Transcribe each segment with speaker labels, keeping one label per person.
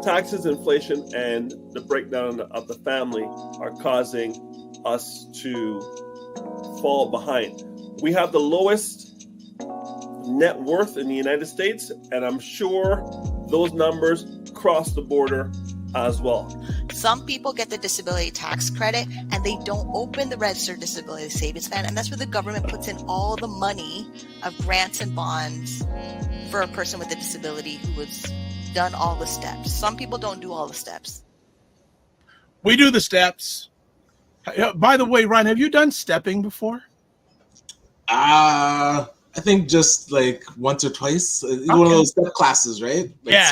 Speaker 1: taxes, inflation, and the breakdown of the family are causing us to fall behind. We have the lowest net worth in the United States, and I'm sure those numbers cross the border as well.
Speaker 2: Some people get the disability tax credit and they don't open the registered disability savings plan, and that's where the government puts in all the money of grants and bonds for a person with a disability who has done all the steps. Some people don't do all the steps.
Speaker 3: We do the steps. By the way, Ryan, have you done stepping before?
Speaker 4: I think just like once or twice. One of those step classes, right? Like
Speaker 3: Yeah.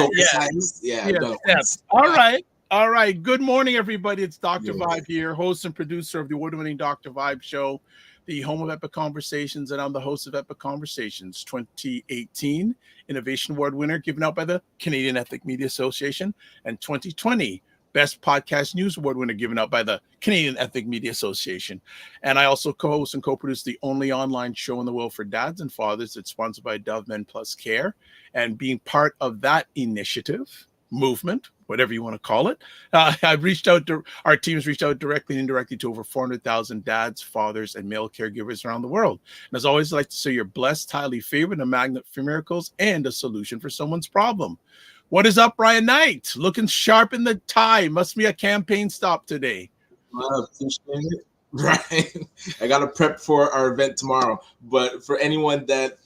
Speaker 3: Steps. All right. Good morning, everybody. It's Dr. Vibe here, host and producer of the award-winning Dr. Vibe show, the home of Epic Conversations, and I'm the host of Epic Conversations 2018 Innovation Award winner given out by the Canadian Ethnic Media Association, and 2020 Best Podcast News Award winner given out by the Canadian Ethnic Media Association. And I also co-host and co-produce the only online show in the world for dads and fathers that's sponsored by Dove Men Plus Care. And being part of that initiative, movement, whatever you want to call it, I've reached out to our team's reached out directly and indirectly to over 400,000 dads, fathers, and male caregivers around the world. And as always, I like to say you're blessed, highly favored, a magnet for miracles, and a solution for someone's problem. What is up, Ryan Knight? Looking sharp in the tie. Must be a campaign stop today.
Speaker 4: Right. I got to prep for our event tomorrow. But for anyone that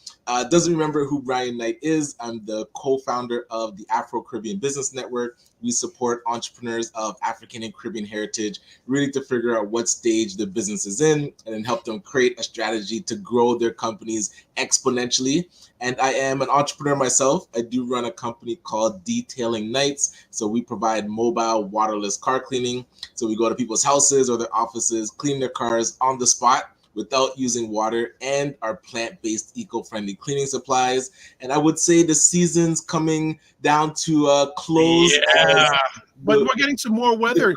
Speaker 4: doesn't remember who Ryan Knight is, I'm the co-founder of the Afro-Caribbean Business Network. We support entrepreneurs of African and Caribbean heritage, really to figure out what stage the business is in and then help them create a strategy to grow their companies exponentially. And I am an entrepreneur myself. I do run a company called Detailing Nights. So we provide mobile waterless car cleaning. So we go to people's houses or their offices, clean their cars on the spot without using water, and our plant-based eco-friendly cleaning supplies. And I would say the season's coming down to a close.
Speaker 3: Yeah, but we're getting some more weather.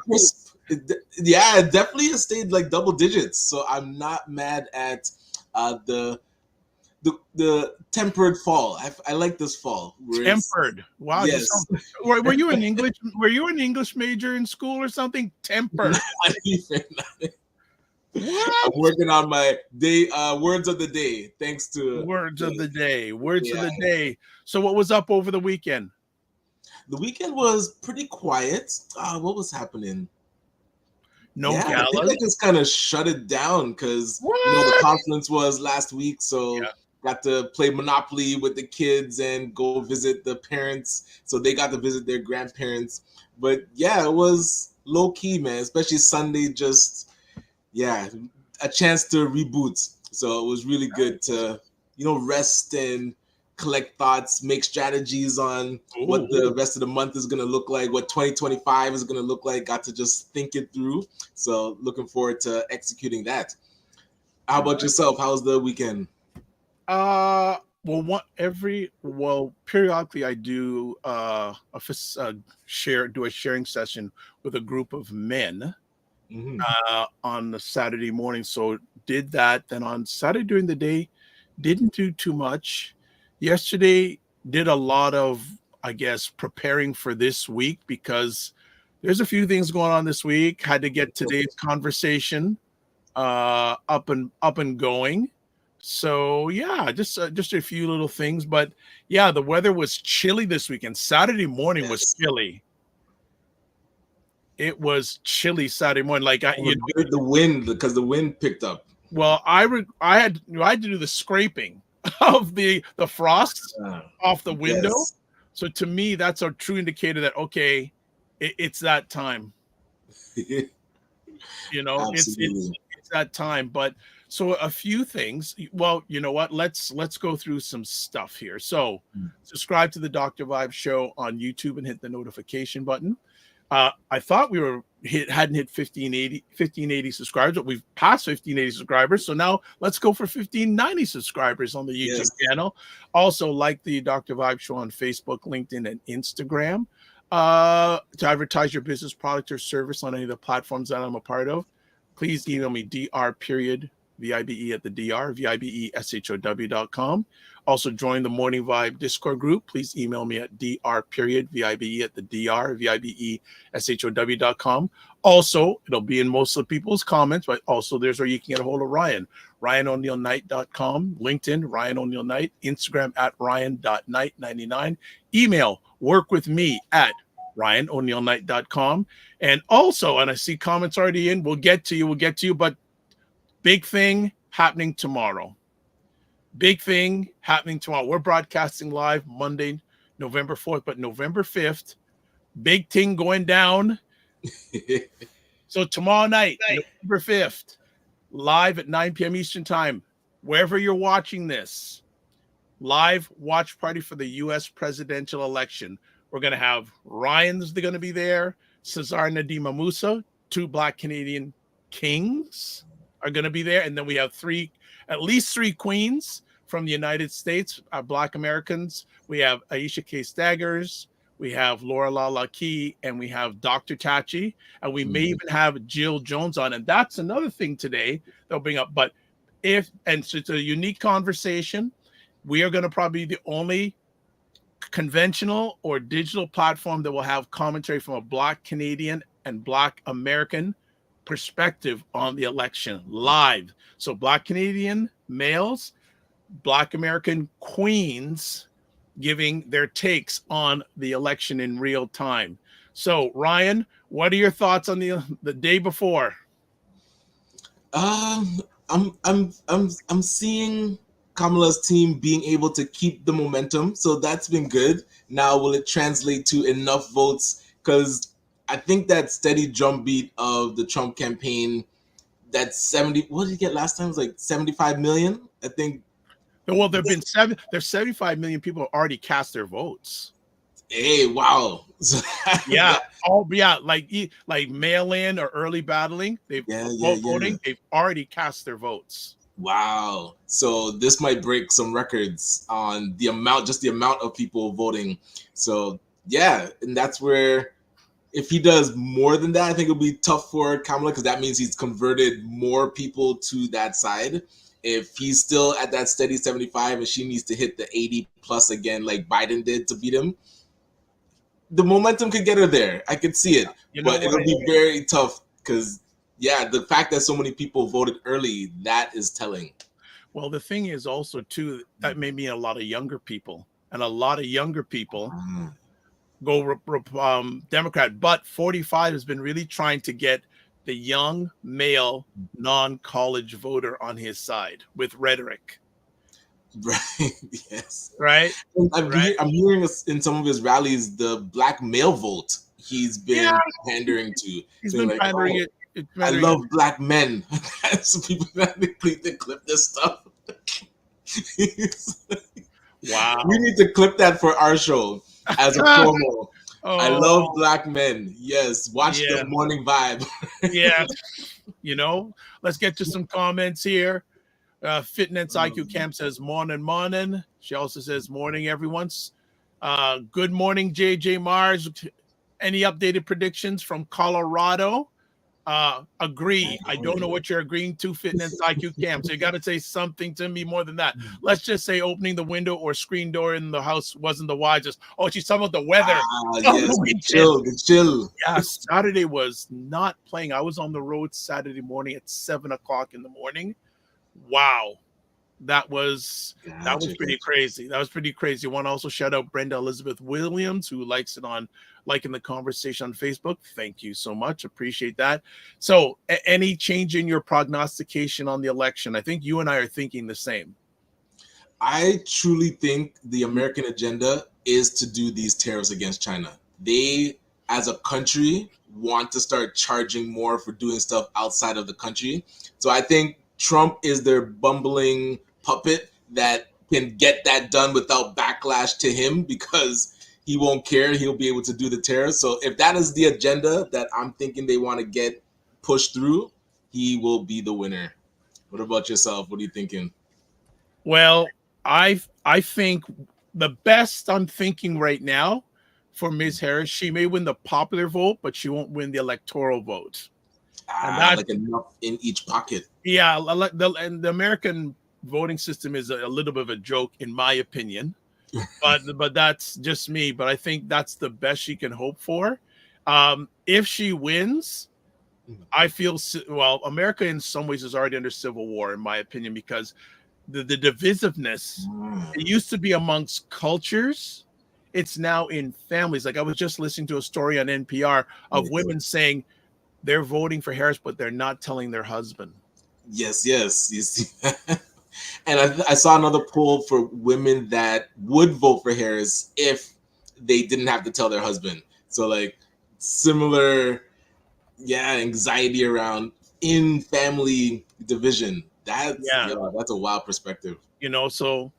Speaker 4: Yeah, it definitely has stayed like double digits. So I'm not mad at the tempered fall. I like this fall.
Speaker 3: Tempered. Wow.
Speaker 4: Yes.
Speaker 3: Were you an English major in school or something? Tempered.
Speaker 4: Not even. What? I'm working on my day words of the day. Thanks to
Speaker 3: words of the day. So what was up over the weekend?
Speaker 4: The weekend was pretty quiet. What was happening?
Speaker 3: Galas.
Speaker 4: I think I just kind of shut it down because the conference was last week, so got to play Monopoly with the kids and go visit the parents. So they got to visit their grandparents. But yeah, it was low key, man. Especially Sunday, a chance to reboot. So it was really good to, rest and collect thoughts, make strategies on what the rest of the month is going to look like, what 2025 is going to look like. Got to just think it through. So looking forward to executing that. How about yourself? How's the weekend?
Speaker 3: Periodically I do a sharing session with a group of men. On the Saturday morning. So did that. Then on Saturday during the day, didn't do too much. Yesterday did a lot of, preparing for this week because there's a few things going on this week. Had to get today's conversation up and going. So just a few little things. But the weather was chilly this weekend. Saturday morning was chilly. It was chilly Saturday morning.
Speaker 4: The wind, because the wind picked up.
Speaker 3: Well, I had to do the scraping of the frost off the window. Yes. So to me, that's a true indicator that it's that time. It's that time. But so a few things. Well, you know what? Let's go through some stuff here. So subscribe to the Dr. Vibe show on YouTube and hit the notification button. I thought we hadn't hit 1580 subscribers, but we've passed 1580 subscribers. So now let's go for 1590 subscribers on the YouTube channel. Also, like the Dr. Vibe show on Facebook, LinkedIn, and Instagram. To advertise your business, product, or service on any of the platforms that I'm a part of, please email me VIBE at the DR, VIBESHOW.com. Also join the Morning Vibe Discord group. Please email me at dr.vibe at the DR, VIBESHOW.com. Also, it'll be in most of the people's comments, but also there's where you can get a hold of Ryan. RyanO'NeillKnight.com, LinkedIn, Ryan O'Neill Knight, Instagram at Ryan.Knight99, email workwithme at RyanO'NeillKnight.com. And also, and I see comments already in, we'll get to you, but big thing happening tomorrow. Big thing happening tomorrow. We're broadcasting live Monday, November 4th, but November 5th, big thing going down. So tomorrow night, November 5th, live at 9 p.m. Eastern time, wherever you're watching this, live watch party for the U.S. presidential election. We're going to have Ryan's going to be there, Cesar Nadima Musa, 2 Black Canadian kings are going to be there. And then we have at least three queens from the United States, Black Americans. We have Aisha K. Staggers, we have Laura Lala Key, and we have Dr. Tachi, and we may even have Jill Jones on. And that's another thing today they'll bring up. But so it's a unique conversation. We are going to probably be the only conventional or digital platform that will have commentary from a Black Canadian and Black American perspective on the election live. So Black Canadian males, Black American queens giving their takes on the election in real time. So Ryan, what are your thoughts on the day before?
Speaker 4: I'm seeing Kamala's team being able to keep the momentum, so that's been good. Now, will it translate to enough votes? Because I think that steady drumbeat of the Trump campaign, that 70, what did he get last time? It was like 75 million, I think.
Speaker 3: Well, there's 75 million people who already cast their votes.
Speaker 4: Hey, wow.
Speaker 3: Yeah. Like mail-in or early battling, voting, they've already cast their votes.
Speaker 4: Wow. So this might break some records on the amount of people voting. So yeah, and that's where if he does more than that, I think it'll be tough for Kamala, because that means he's converted more people to that side. If he's still at that steady 75 and she needs to hit the 80 plus again, like Biden did to beat him, the momentum could get her there. I could see it, but it'll be very tough because, yeah, the fact that so many people voted early, that is telling.
Speaker 3: Well, the thing is also, too, that may mean a lot of younger people, and a lot of younger people go Democrat, but 45 has been really trying to get the young male non-college voter on his side with rhetoric.
Speaker 4: Right. Yes.
Speaker 3: Right.
Speaker 4: I'm hearing in some of his rallies the Black male vote he's been pandering to.
Speaker 3: He's been pandering it.
Speaker 4: I love Black men. So people need to clip this stuff.
Speaker 3: Wow.
Speaker 4: We need to clip that for our show as a promo. I love Black men. Yes. Watch the Morning Vibe.
Speaker 3: Yeah. Let's get to some comments here. Fitness IQ Camp says, morning. She also says, morning, everyone. Good morning, JJ Mars. Any updated predictions from Colorado? Agree. I don't know what you're agreeing to, Fitness IQ Camp. So you got to say something to me more than that. Let's just say opening the window or screen door in the house wasn't the wisest. Oh, she's talking about the weather.
Speaker 4: The chill.
Speaker 3: Yeah, Saturday was not playing. I was on the road Saturday morning at 7:00 in the morning. Wow. That was pretty crazy. That was pretty crazy. I want to also shout out Brenda Elizabeth Williams, who likes it on liking the conversation on Facebook. Thank you so much. Appreciate that. So any change in your prognostication on the election? I think you and I are thinking the same.
Speaker 4: I truly think the American agenda is to do these tariffs against China. They, as a country, want to start charging more for doing stuff outside of the country. So I think Trump is their bumbling puppet that can get that done without backlash to him, because he won't care. He'll be able to do the tariffs. So if that is the agenda that I'm thinking they want to get pushed through, he will be the winner. What about yourself? What are you thinking?
Speaker 3: Well, I think the best I'm thinking right now for Ms. Harris, she may win the popular vote, but she won't win the electoral vote. And that's
Speaker 4: like enough in each pocket.
Speaker 3: Yeah, and the American voting system is a little bit of a joke, in my opinion. But that's just me. But I think that's the best she can hope for. If she wins, I feel America in some ways is already under civil war, in my opinion, because the divisiveness, it used to be amongst cultures. It's now in families. Like I was just listening to a story on NPR of women saying they're voting for Harris, but they're not telling their husband.
Speaker 4: Yes. You see, and I saw another poll for women that would vote for Harris if they didn't have to tell their husband. So like similar, anxiety around in family division. That's a wild perspective.
Speaker 3: So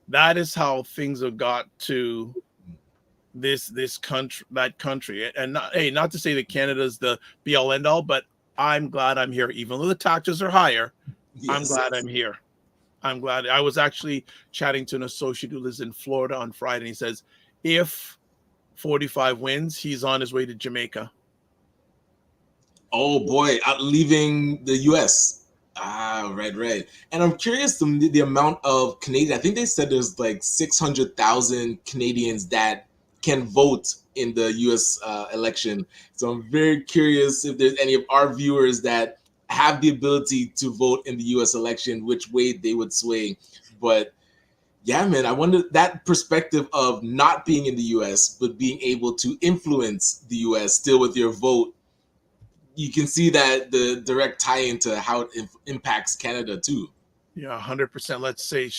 Speaker 3: that is how things have got to this country, that country. And not to say that Canada's the be all end all, but I'm glad I'm here. Even though the taxes are higher, I'm glad I'm here. I'm glad. I was actually chatting to an associate who lives in Florida on Friday. And he says, if 45 wins, he's on his way to Jamaica.
Speaker 4: Oh boy, leaving the U.S. Right. And I'm curious the amount of Canadian. I think they said there's like 600,000 Canadians that can vote in the U.S. Election. So I'm very curious if there's any of our viewers that have the ability to vote in the U.S. election, which way they would sway. But yeah, man, I wonder that perspective of not being in the U.S. but being able to influence the U.S. still with your vote. You can see that the direct tie into how it impacts Canada too.
Speaker 3: Yeah, 100%. Let's say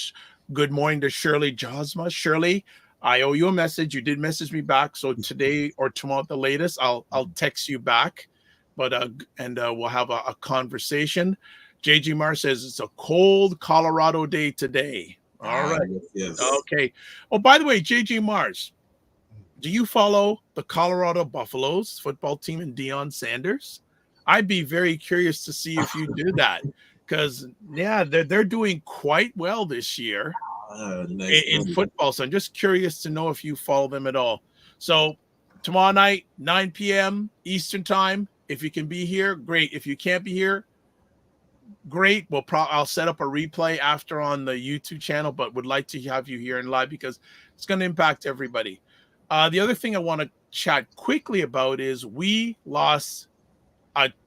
Speaker 3: good morning to Shirley Josma. Shirley, I owe you a message. You did message me back, so today or tomorrow at the latest, I'll text you back. But we'll have a conversation. JG Mar says it's a cold Colorado day today. All right.
Speaker 4: Yes.
Speaker 3: Okay. Oh, by the way, JG Mars, do you follow the Colorado Buffaloes football team and Deion Sanders? I'd be very curious to see if you do that, because they're doing quite well this year in football. So I'm just curious to know if you follow them at all. So tomorrow night, 9 p.m. Eastern time. If you can be here, great. If you can't be here, great. I'll set up a replay after on the YouTube channel, but would like to have you here in live because it's going to impact everybody. The other thing I want to chat quickly about is we lost,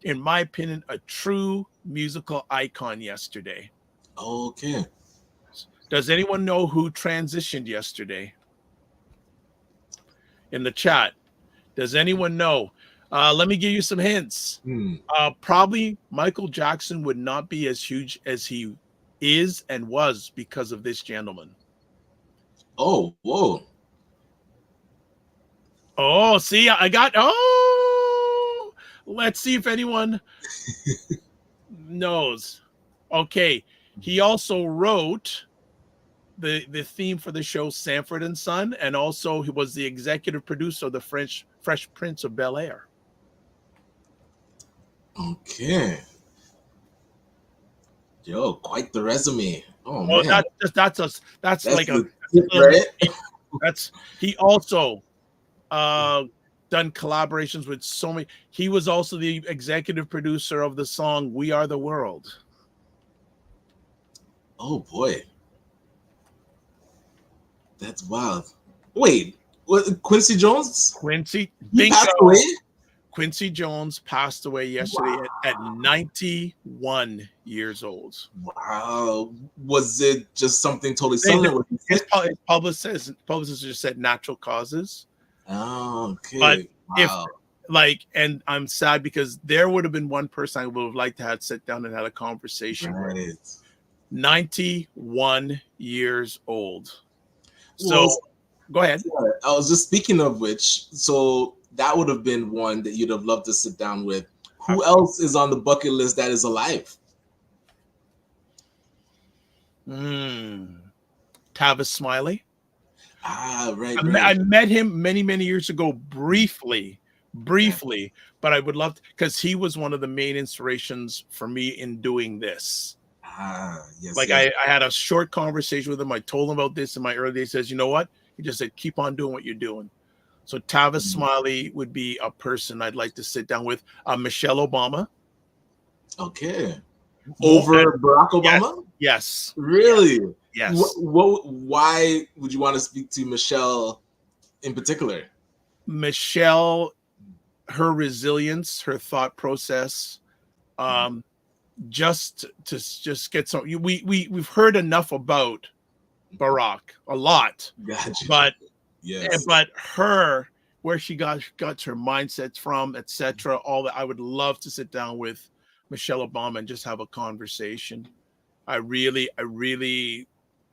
Speaker 3: in my opinion, a true musical icon yesterday.
Speaker 4: Okay.
Speaker 3: Does anyone know who transitioned yesterday? In the chat, does anyone know? Let me give you some hints. Probably Michael Jackson would not be as huge as he is and was because of this gentleman.
Speaker 4: Oh, whoa.
Speaker 3: Oh, see, let's see if anyone knows. Okay. He also wrote the theme for the show Sanford and Son, and also he was the executive producer of the Fresh Prince of Bel-Air.
Speaker 4: Okay. Yo, quite the resume. Oh man.
Speaker 3: That's like a
Speaker 4: tip, right?
Speaker 3: He also done collaborations with so many. He was also the executive producer of the song We Are the World.
Speaker 4: Oh boy. That's wild. Wait, what, Quincy Jones?
Speaker 3: Quincy Jones passed away yesterday at 91 years old.
Speaker 4: Wow. Was it just something totally sudden?
Speaker 3: His publicist just said natural causes.
Speaker 4: Oh, okay.
Speaker 3: But and I'm sad because there would have been one person I would have liked to have sit down and had a conversation with. 91 years old. So go ahead.
Speaker 4: I was just speaking of which, so that would have been one that you'd have loved to sit down with. Who else is on the bucket list that is alive?
Speaker 3: Tavis Smiley.
Speaker 4: Right.
Speaker 3: I met him many years ago, briefly, but I would love to, because he was one of the main inspirations for me in doing this.
Speaker 4: Yes.
Speaker 3: I had a short conversation with him. I told him about this in my early days. He says, you know what? He just said, keep on doing what you're doing. So Tavis Smiley would be a person I'd like to sit down with. Michelle Obama.
Speaker 4: Okay. Over Barack Obama?
Speaker 3: Yes.
Speaker 4: Really?
Speaker 3: Yes.
Speaker 4: Why would you want to speak to Michelle in particular?
Speaker 3: Michelle, her resilience, her thought process, just get some. We've heard enough about Barack, a lot,
Speaker 4: Gotcha.
Speaker 3: but
Speaker 4: yes,
Speaker 3: but her, where she got her mindsets from, etc. All that. I would love to sit down with Michelle Obama and just have a conversation. I really,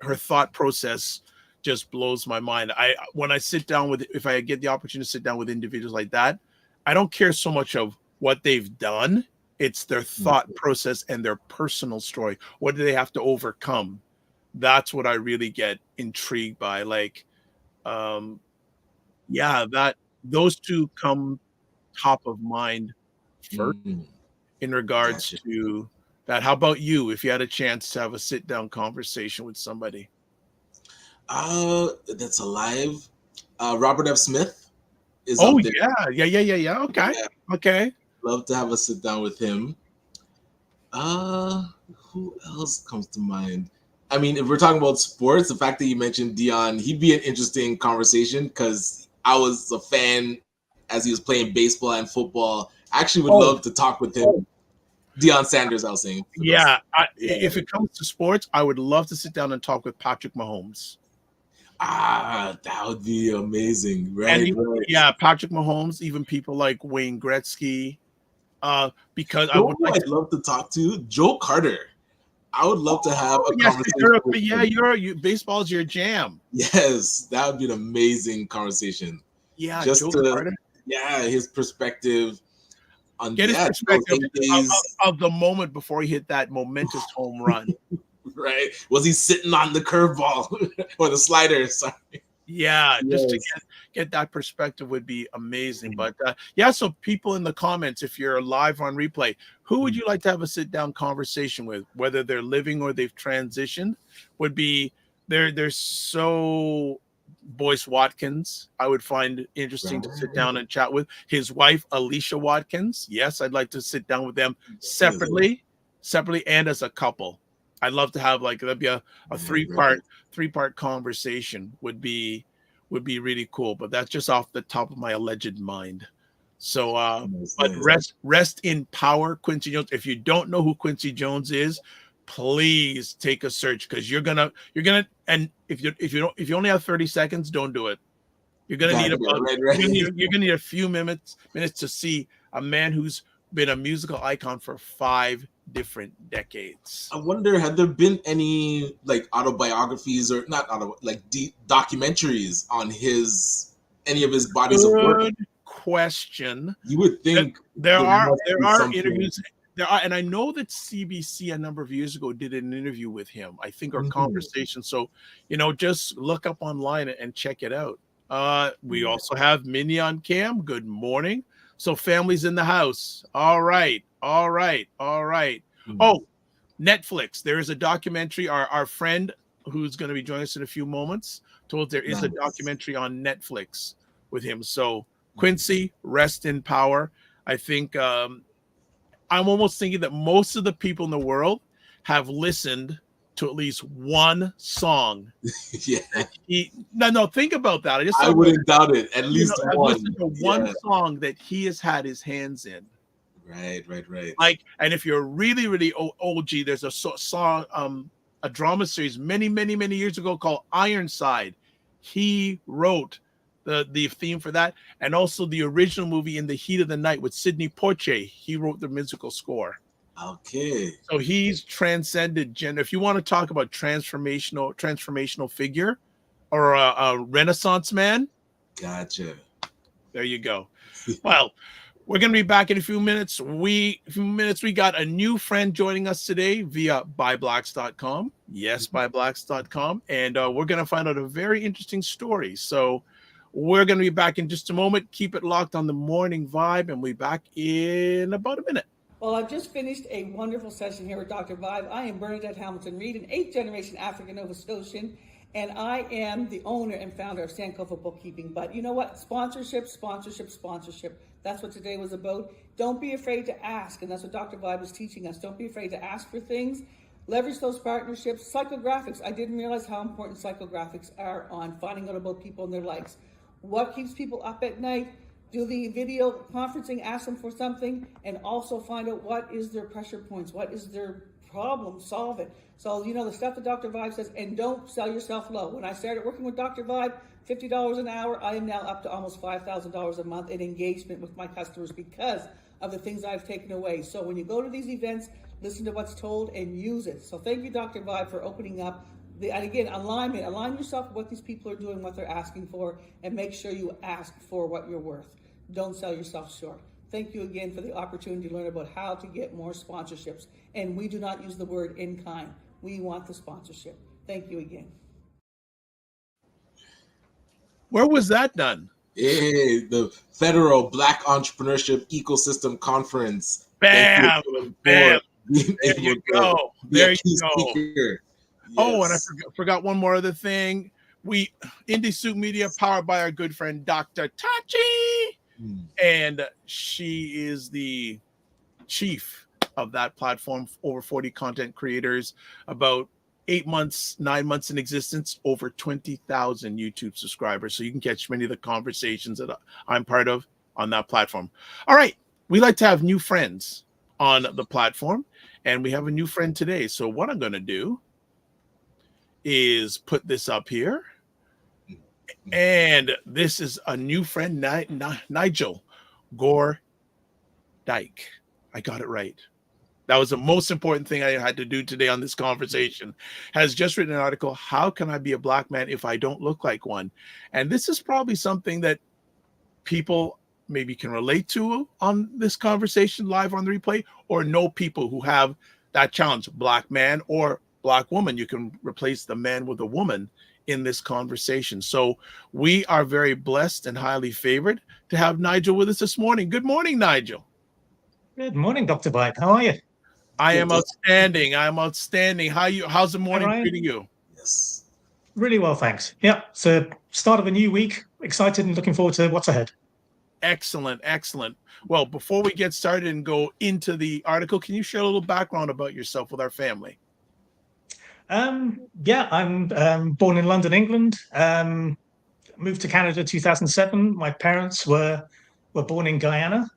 Speaker 3: her thought process just blows my mind. When I sit down with, if I get the opportunity to sit down with individuals like that, I don't care so much of what they've done. It's their thought process and their personal story. What do they have to overcome? That's what I really get intrigued by. Like, that those two come top of mind first in regards to that. How about you? If you had a chance to have a sit down conversation with somebody,
Speaker 4: that's alive. Robert F. Smith is.
Speaker 3: Oh
Speaker 4: up there.
Speaker 3: Yeah. Okay.
Speaker 4: Love to have a sit down with him. Who else comes to mind? I mean, if we're talking about sports, the fact that you mentioned Dion, he'd be an interesting conversation because I was a fan as he was playing baseball and football. I actually would love to talk with him. Deion Sanders, I was saying.
Speaker 3: Yeah, if it comes to sports, I would love to sit down and talk with Patrick Mahomes.
Speaker 4: That would be amazing, right?
Speaker 3: Yeah, Patrick Mahomes, even people like Wayne Gretzky. Because
Speaker 4: I'd love to talk to Joe Carter. I would love to have a conversation.
Speaker 3: Baseball's your jam.
Speaker 4: Yes, that would be an amazing conversation.
Speaker 3: Yeah,
Speaker 4: just Joe Carter. Yeah, his perspective on
Speaker 3: his perspective of the moment before he hit that momentous home run.
Speaker 4: Right? Was he sitting on the curveball or the slider? Sorry.
Speaker 3: Yeah, just to get that perspective would be amazing. But so people in the comments, if you're live on replay, who would you like to have a sit down conversation with, whether they're living or they've transitioned? Would be there's so Boyce Watkins, I would find interesting to sit down and chat with. His wife, Alicia Watkins. Yes, I'd like to sit down with them separately and as a couple. I'd love to have that'd be a three-part conversation would be really cool, but that's just off the top of my alleged mind. So but rest in power, Quincy Jones. If you don't know who Quincy Jones is, please take a search, because you're gonna and if you only have 30 seconds, don't do it. You're gonna need you're gonna need a few minutes to see a man who's been a musical icon for 5 different decades.
Speaker 4: I wonder, have there been any autobiographies or not documentaries on any of his bodies of work?
Speaker 3: Good question.
Speaker 4: You would think
Speaker 3: there are interviews. There are, and I know that CBC a number of years ago did an interview with him, I think, or conversation. So, just look up online and check it out. We also have Minnie on cam. Good morning. So families in the house. All right. Oh, Netflix. There is a documentary. Our friend who's going to be joining us in a few moments told there is a documentary on Netflix with him. So Quincy, rest in power. I think I'm almost thinking that most of the people in the world have listened to at least one song. No, think about that. I
Speaker 4: wouldn't doubt it. At least one.
Speaker 3: Listened to one song that he has had his hands in.
Speaker 4: Right.
Speaker 3: And if you're really, really OG, there's a song, a drama series many, many, many years ago called Ironside. He wrote the theme for that, and also the original movie In the Heat of the Night with Sidney Poitier. He wrote the musical score.
Speaker 4: Okay.
Speaker 3: So he's transcended gender. If you want to talk about transformational figure or a Renaissance man,
Speaker 4: gotcha.
Speaker 3: There you go. Well, we're going to be back in a few minutes. We got a new friend joining us today via buyblacks.com. Yes, buyblacks.com. And we're going to find out a very interesting story. So we're going to be back in just a moment. Keep it locked on the Morning Vibe, and we'll be back in about a minute.
Speaker 5: Well, I've just finished a wonderful session here with Dr. Vibe. I am Bernadette Hamilton Reed, an 8th-generation African Nova Scotian, And I am the owner and founder of Sankofa Bookkeeping. But you know what? Sponsorship. That's what today was about. Don't be afraid to ask. And that's what Dr. Vibe is teaching us. Don't be afraid to ask for things. Leverage those partnerships. Psychographics. I didn't realize how important psychographics are on finding out about people and their likes. What keeps people up at night? Do the video conferencing, ask them for something, and also find out what is their pressure points, what is their problem, solve it. So, you know, the stuff that Dr. Vibe says, and don't sell yourself low. When I started working with Dr. Vibe, $50 an hour, I am now up to almost $5,000 a month in engagement with my customers because of the things I've taken away. So when you go to these events, listen to what's told and use it. So thank you, Dr. Vibe, for opening up. And again, align yourself with what these people are doing, what they're asking for, and make sure you ask for what you're worth. Don't sell yourself short. Thank you again for the opportunity to learn about how to get more sponsorships. And we do not use the word in kind. We want the sponsorship. Thank you again.
Speaker 3: Where was that done?
Speaker 4: Hey, the Federal Black Entrepreneurship Ecosystem Conference.
Speaker 3: Bam! Bam! There you go. There you go.
Speaker 4: Yes.
Speaker 3: Oh, and I forgot one more other thing. Indie Soup Media, powered by our good friend Dr. Tachi. And she is the chief of that platform, over 40 content creators, about 9 months in existence, over 20,000 YouTube subscribers. So you can catch many of the conversations that I'm part of on that platform. All right. We like to have new friends on the platform, and we have a new friend today. So what I'm going to do is put this up here. And this is a new friend, Nigel Gordijk. I got it right. That was the most important thing I had to do today on this conversation. Has just written an article, How Can I Be a Black Man If I Don't Look Like One? And this is probably something that people maybe can relate to on this conversation live on the replay, or know people who have that challenge, black man or black woman. You can replace the man with a woman in this conversation. So we are very blessed and highly favored to have Nigel with us this morning. Good morning, Nigel.
Speaker 6: Good morning, Dr. Vibe. How are you?
Speaker 3: I am outstanding. How's the morning treating you?
Speaker 4: Yes.
Speaker 6: Really well, thanks. Yeah, so start of a new week. Excited and looking forward to what's ahead.
Speaker 3: Excellent. Well, before we get started and go into the article, can you share a little background about yourself with our family?
Speaker 6: Yeah, I'm born in London, England. Moved to Canada 2007. My parents were born in Guyana,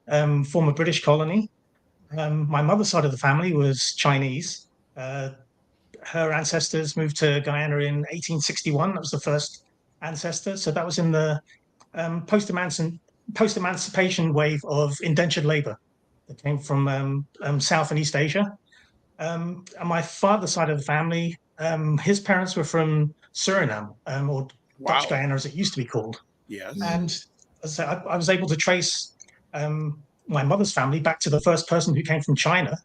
Speaker 6: former British colony. My mother's side of the family was Chinese. Her ancestors moved to Guyana in 1861. That was the first ancestor. So that was in the post-emancipation wave of indentured labor that came from South and East Asia. And my father's side of the family, his parents were from Suriname, or Dutch Guyana as it used to be called.
Speaker 3: Yes.
Speaker 6: And so I was able to trace my mother's family back to the first person who came from China,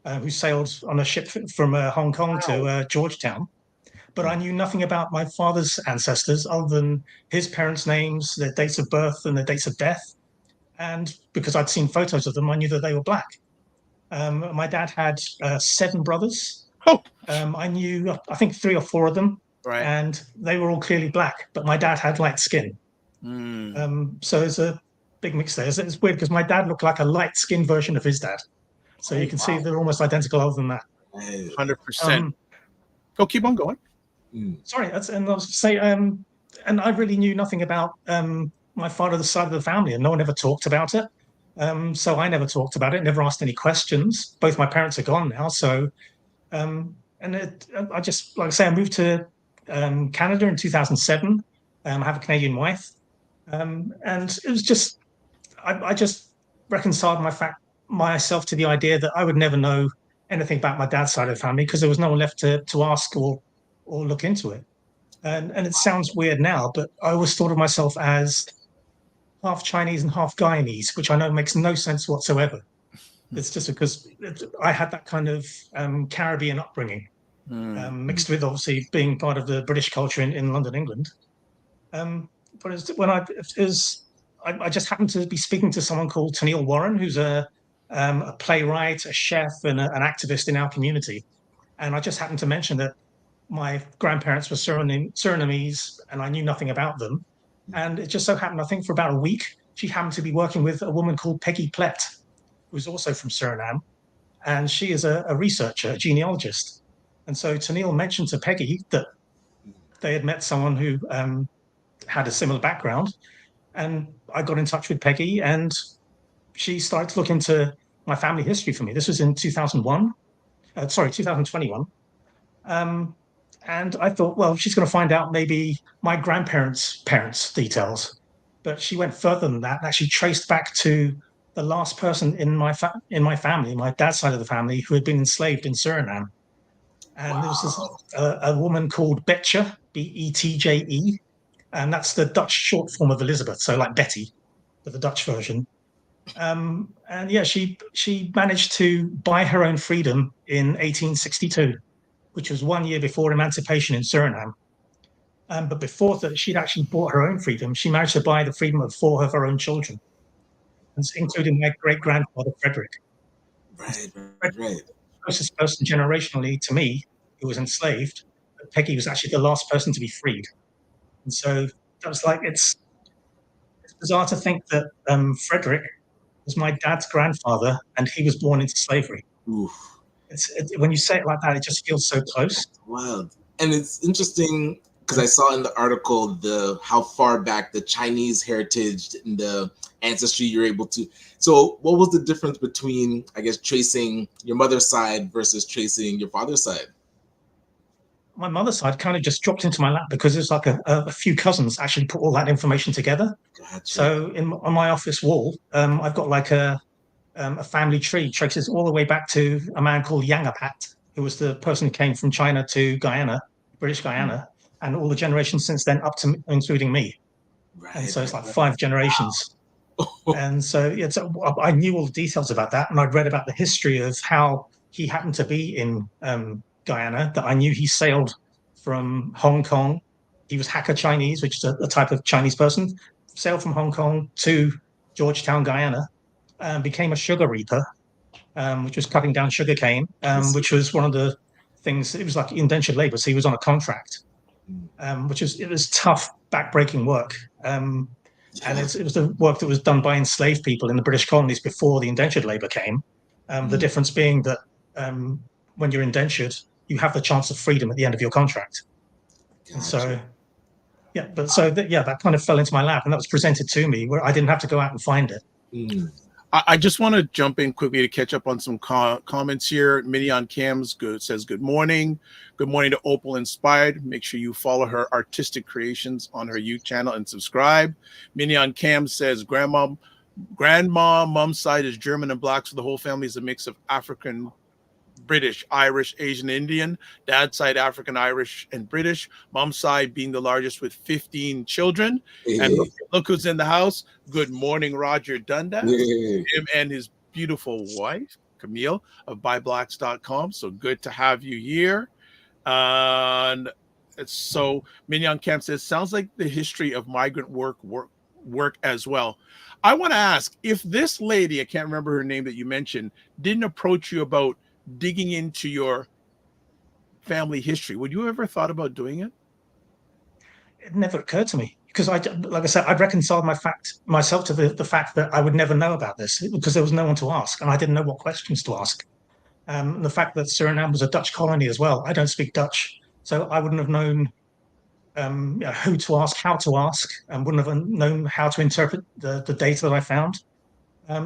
Speaker 6: who sailed on a ship from Hong Kong to Georgetown. But I knew nothing about my father's ancestors other than his parents' names, their dates of birth and their dates of death. And because I'd seen photos of them, I knew that they were black. My dad had 7 brothers. I knew, I think, 3 or 4 of them.
Speaker 3: Right.
Speaker 6: And they were all clearly black, but my dad had light skin. So there's a big mix there. It's weird because my dad looked like a light-skinned version of his dad. So you can see they're almost identical other than that.
Speaker 3: 100%. Keep on going.
Speaker 6: Sorry, and I was to say, and I really knew nothing about my father's side of the family, and no one ever talked about it. So I never talked about it, never asked any questions. Both my parents are gone now, so I just, like I say, I moved to Canada in 2007. I have a Canadian wife, and it was just I just reconciled myself to the idea that I would never know anything about my dad's side of the family because there was no one left to ask or look into it. And it sounds weird now, but I always thought of myself as half Chinese and half Guyanese, which I know makes no sense whatsoever. It's just because I had that kind of Caribbean upbringing, mixed with obviously being part of the British culture in London, England. But I just happened to be speaking to someone called Tennille Warren, who's a playwright, a chef, and an activist in our community. And I just happened to mention that my grandparents were Surinamese, and I knew nothing about them. And it just so happened, I think for about a week, she happened to be working with a woman called Peggy Plett, who's also from Suriname. And she is a researcher, a genealogist. And so Tennille mentioned to Peggy that they had met someone who had a similar background. And I got in touch with Peggy, and she started to look into my family history for me. This was in 2021. And I thought, well, she's going to find out maybe my grandparents' parents' details. But she went further than that and actually traced back to the last person in my family, my dad's side of the family, who had been enslaved in Suriname. And there was this, a woman called Betje, Betje, and that's the Dutch short form of Elizabeth, so like Betty, but the Dutch version. And yeah, she managed to buy her own freedom in 1862, which was 1 year before emancipation in Suriname. But before that, she'd actually bought her own freedom. She managed to buy the freedom of 4 of her own children, including my great-grandfather, Frederick.
Speaker 4: Right.
Speaker 6: The closest person generationally to me who was enslaved, but Peggy was actually the last person to be freed. And so that was like, it's bizarre to think that Frederick was my dad's grandfather, and he was born into slavery.
Speaker 4: Oof.
Speaker 6: When you say it like that, it just feels so close.
Speaker 4: Wild. And it's interesting because I saw in the article how far back the Chinese heritage and the ancestry you're able to. So what was the difference between, I guess, tracing your mother's side versus tracing your father's side?
Speaker 6: My mother's side kind of just dropped into my lap because there's like a few cousins actually put all that information together.
Speaker 4: Gotcha.
Speaker 6: So on my office wall, I've got like a family tree, traces all the way back to a man called Yangapat, who was the person who came from China to Guyana, British Guyana, and all the generations since then up to including me. Right. And so it's like 5 generations. Wow. And so yeah, so I knew all the details about that, and I'd read about the history of how he happened to be in Guyana, that I knew he sailed from Hong Kong. He was Hakka Chinese, which is a type of Chinese person, sailed from Hong Kong to Georgetown, Guyana, became a sugar reaper, which was cutting down sugar cane, which was one of the things. It was like indentured labor, so he was on a contract, it was tough, backbreaking work. And it was the work that was done by enslaved people in the British colonies before the indentured labor came. The difference being that when you're indentured, you have the chance of freedom at the end of your contract. Gotcha. And so, yeah, but that kind of fell into my lap, and that was presented to me where I didn't have to go out and find it.
Speaker 3: I just want to jump in quickly to catch up on some comments here. Minnie on Cam's says good morning. Good morning to Opal Inspired. Make sure you follow her artistic creations on her YouTube channel and subscribe. Minnie on Cam says grandma, mom's side is German and black, so the whole family is a mix of African, British, Irish, Asian, Indian. Dad's side African, Irish, and British. Mom's side being the largest with 15 children. And look who's in the house. Good morning, Roger Dundas. Him and his beautiful wife, Camille of buyblacks.com. So good to have you here. And so Mignon Camp says, sounds like the history of migrant work as well. I want to ask, if this lady, I can't remember her name that you mentioned, didn't approach you about digging into your family history, would you ever thought about doing it?
Speaker 6: It never occurred to me because like I said, I'd reconciled myself to the fact that I would never know about this because there was no one to ask, and I didn't know what questions to ask. The fact that Suriname was a Dutch colony as well. I don't speak Dutch, so I wouldn't have known who to ask, how to ask, and wouldn't have known how to interpret the data that I found.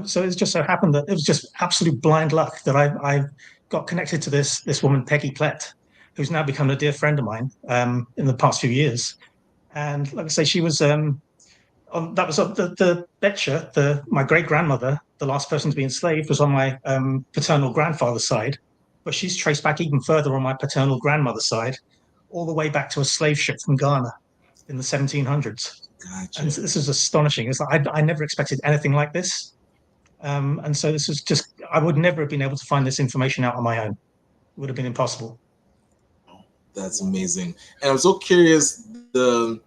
Speaker 6: So it just so happened that it was just absolute blind luck that I got connected to this woman, Peggy Plett, who's now become a dear friend of mine in the past few years. And like I say, she was that was the Betje, my great grandmother, the last person to be enslaved, was on my paternal grandfather's side, but she's traced back even further on my paternal grandmother's side, all the way back to a slave ship from Ghana in the 1700s. Gotcha. And this is astonishing. It's like I never expected anything like this. And so this was just, I would never have been able to find this information out on my own. It would have been impossible.
Speaker 4: That's amazing. And I'm so curious, the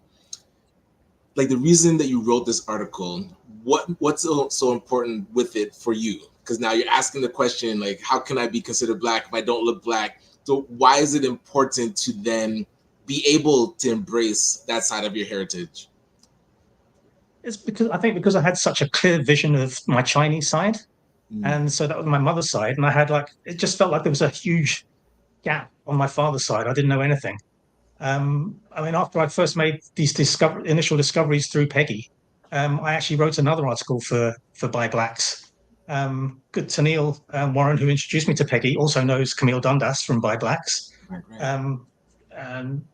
Speaker 4: reason that you wrote this article, what's so important with it for you? Because now you're asking the question, like, how can I be considered black if I don't look black? So why is it important to then be able to embrace that side of your heritage?
Speaker 6: It's because I had such a clear vision of my Chinese side. And so that was my mother's side. And I had it just felt like there was a huge gap on my father's side. I didn't know anything. After I first made these initial discoveries through Peggy, I actually wrote another article for By Blacks. Good to Neil Warren, who introduced me to Peggy, also knows Camille Dundas from By Blacks. And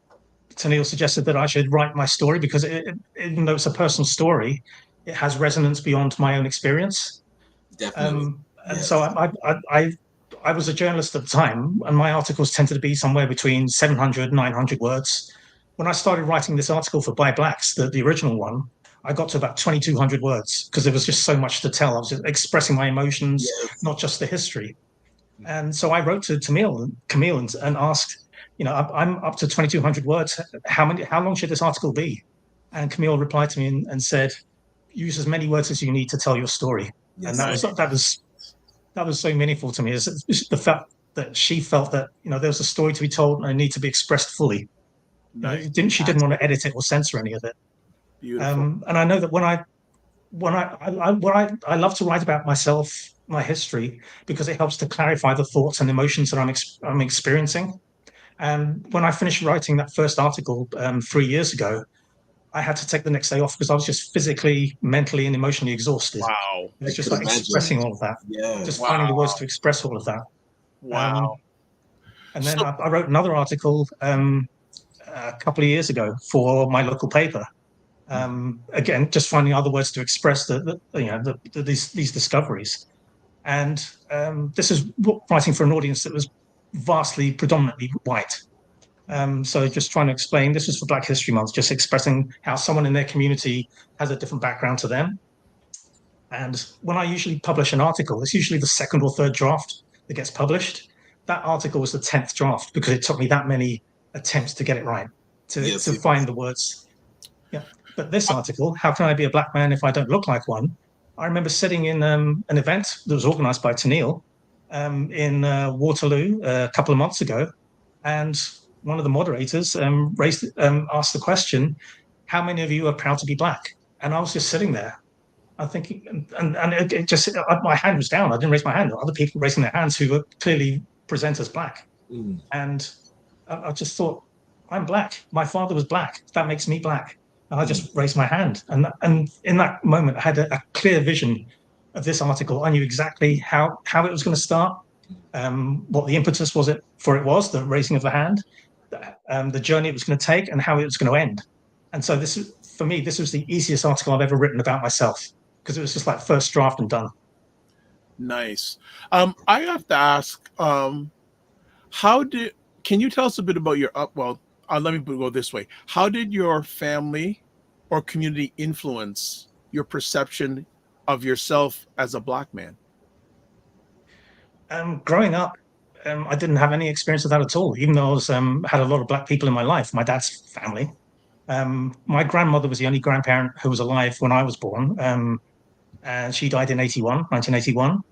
Speaker 6: Tanil suggested that I should write my story because even though it's a personal story, it has resonance beyond my own experience.
Speaker 4: Definitely.
Speaker 6: And so I was a journalist at the time, and my articles tended to be somewhere between 700, 900 words. When I started writing this article for By Blacks, the original one, I got to about 2,200 words because there was just so much to tell. I was just expressing my emotions, not just the history. And so I wrote to Camille and asked, I'm up to 2,200 words. How long should this article be? And Camille replied to me and said, use as many words as you need to tell your story. And that was so meaningful to me. Is the fact that she felt that there was a story to be told and it needed to be expressed fully. Nice. She didn't want to edit it or censor any of it. Beautiful. And I know that when I love to write about myself, my history, because it helps to clarify the thoughts and emotions that I'm experiencing. And when I finished writing that first article 3 years ago, I had to take the next day off because I was just physically, mentally, and emotionally exhausted.
Speaker 3: Wow.
Speaker 6: It was just expressing all of that. Yeah. Just finding the words to express all of that.
Speaker 3: Wow.
Speaker 6: And then I wrote another article a couple of years ago for my local paper. Again, just finding other words to express these discoveries. And this is writing for an audience that was predominantly white. So just trying to explain, this was for Black History Month, just expressing how someone in their community has a different background to them. And when I usually publish an article, it's usually the second or third draft that gets published. That article was the 10th draft because it took me that many attempts to get it right, to find the words. Yeah. But this article, How Can I Be a Black Man If I Don't Look Like One? I remember sitting in an event that was organized by Tanil in Waterloo a couple of months ago. And one of the moderators asked the question, how many of you are proud to be Black? And I was just sitting there. I'm thinking, and it just, my hand was down. I didn't raise my hand. Other people raising their hands who were clearly present as Black. And I just thought, I'm Black. My father was Black. That makes me Black. And I just raised my hand. And in that moment, I had a clear vision of this article. I knew exactly how it was going to start, what the impetus was, the raising of the hand, the journey it was going to take, and how it was going to end. And so for me, this was the easiest article I've ever written about myself, because it was just like first draft and done.
Speaker 3: Nice. I have to ask, can you tell us a bit about your let me go this way. How did your family or community influence your perception of yourself as a Black man?
Speaker 6: Growing up, I didn't have any experience of that at all, even though I had a lot of Black people in my life, my dad's family. My grandmother was the only grandparent who was alive when I was born, and she died in 1981.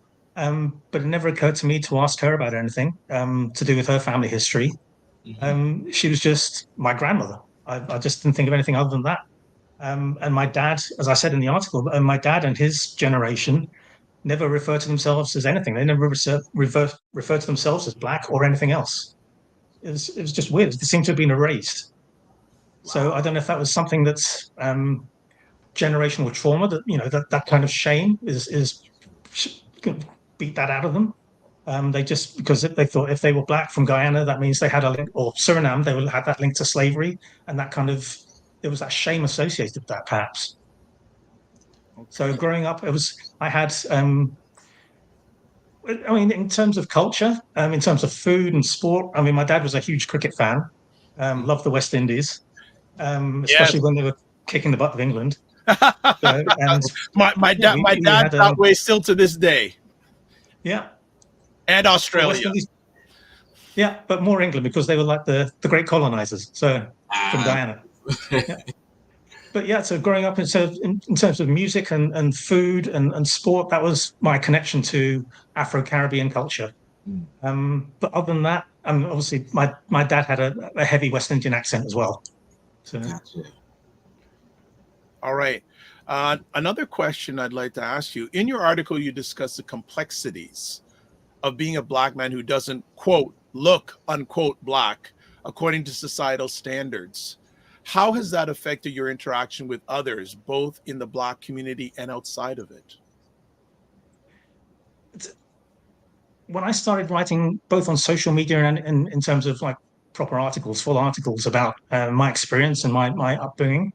Speaker 6: But it never occurred to me to ask her about anything to do with her family history. She was just my grandmother. I just didn't think of anything other than that. And my dad, as I said in the article, my dad and his generation never referred to themselves as anything. They never referred to themselves as Black or anything else. It was just weird. They seemed to have been erased. Wow. So I don't know if that was something that's generational trauma, that kind of shame is beat that out of them. They just, because they thought if they were Black from Guyana, that means they had a link, or Suriname, they would have that link to slavery, and that kind of, there was that shame associated with that, perhaps. Okay. So growing up, I had, in terms of culture, in terms of food and sport, my dad was a huge cricket fan, loved the West Indies, especially when they were kicking the butt of England. So,
Speaker 3: my dad that way still to this day.
Speaker 6: Yeah.
Speaker 3: And Australia.
Speaker 6: Yeah, but more England, because they were like the great colonizers. So from Guyana. Yeah. But yeah, so growing up in terms of music and food and sport, that was my connection to Afro-Caribbean culture. But other than that, obviously my dad had a heavy West Indian accent as well. So.
Speaker 4: Gotcha.
Speaker 3: All right. Another question I'd like to ask you. In your article, you discuss the complexities of being a Black man who doesn't, quote, look, unquote, Black, according to societal standards. How has that affected your interaction with others, both in the Black community and outside of it?
Speaker 6: When I started writing both on social media and in terms of like proper articles, full articles about my experience and my upbringing,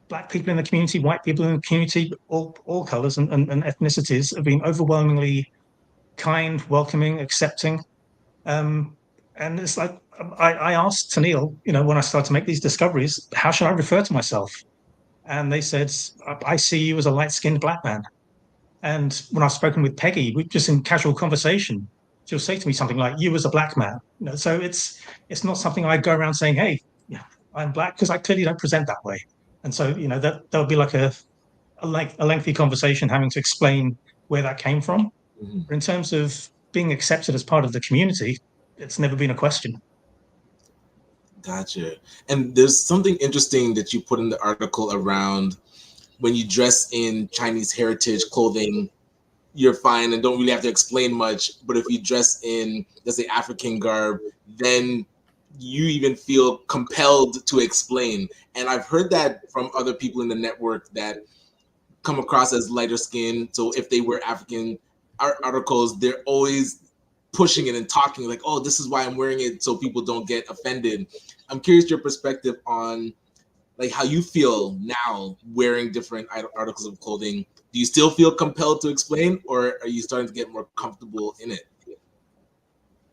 Speaker 6: Black people in the community, white people in the community, all colors and ethnicities have been overwhelmingly kind, welcoming, accepting. And it's like, I asked Tanil, when I started to make these discoveries, how should I refer to myself? And they said, I see you as a light-skinned Black man. And when I've spoken with Peggy, we just in casual conversation, she'll say to me something like, you as a Black man. So it's not something I go around saying, hey, I'm Black, because I clearly don't present that way. And so, there'll be like a lengthy conversation having to explain where that came from. Mm-hmm. But in terms of being accepted as part of the community, it's never been a question.
Speaker 4: Gotcha. And there's something interesting that you put in the article around when you dress in Chinese heritage clothing, you're fine and don't really have to explain much. But if you dress in, let's say, African garb, then you even feel compelled to explain. And I've heard that from other people in the network that come across as lighter skinned. So if they wear African articles, they're always pushing it and talking like, oh, this is why I'm wearing it, so people don't get offended. I'm curious your perspective on like how you feel now wearing different articles of clothing. Do you still feel compelled to explain, or are you starting to get more comfortable in it?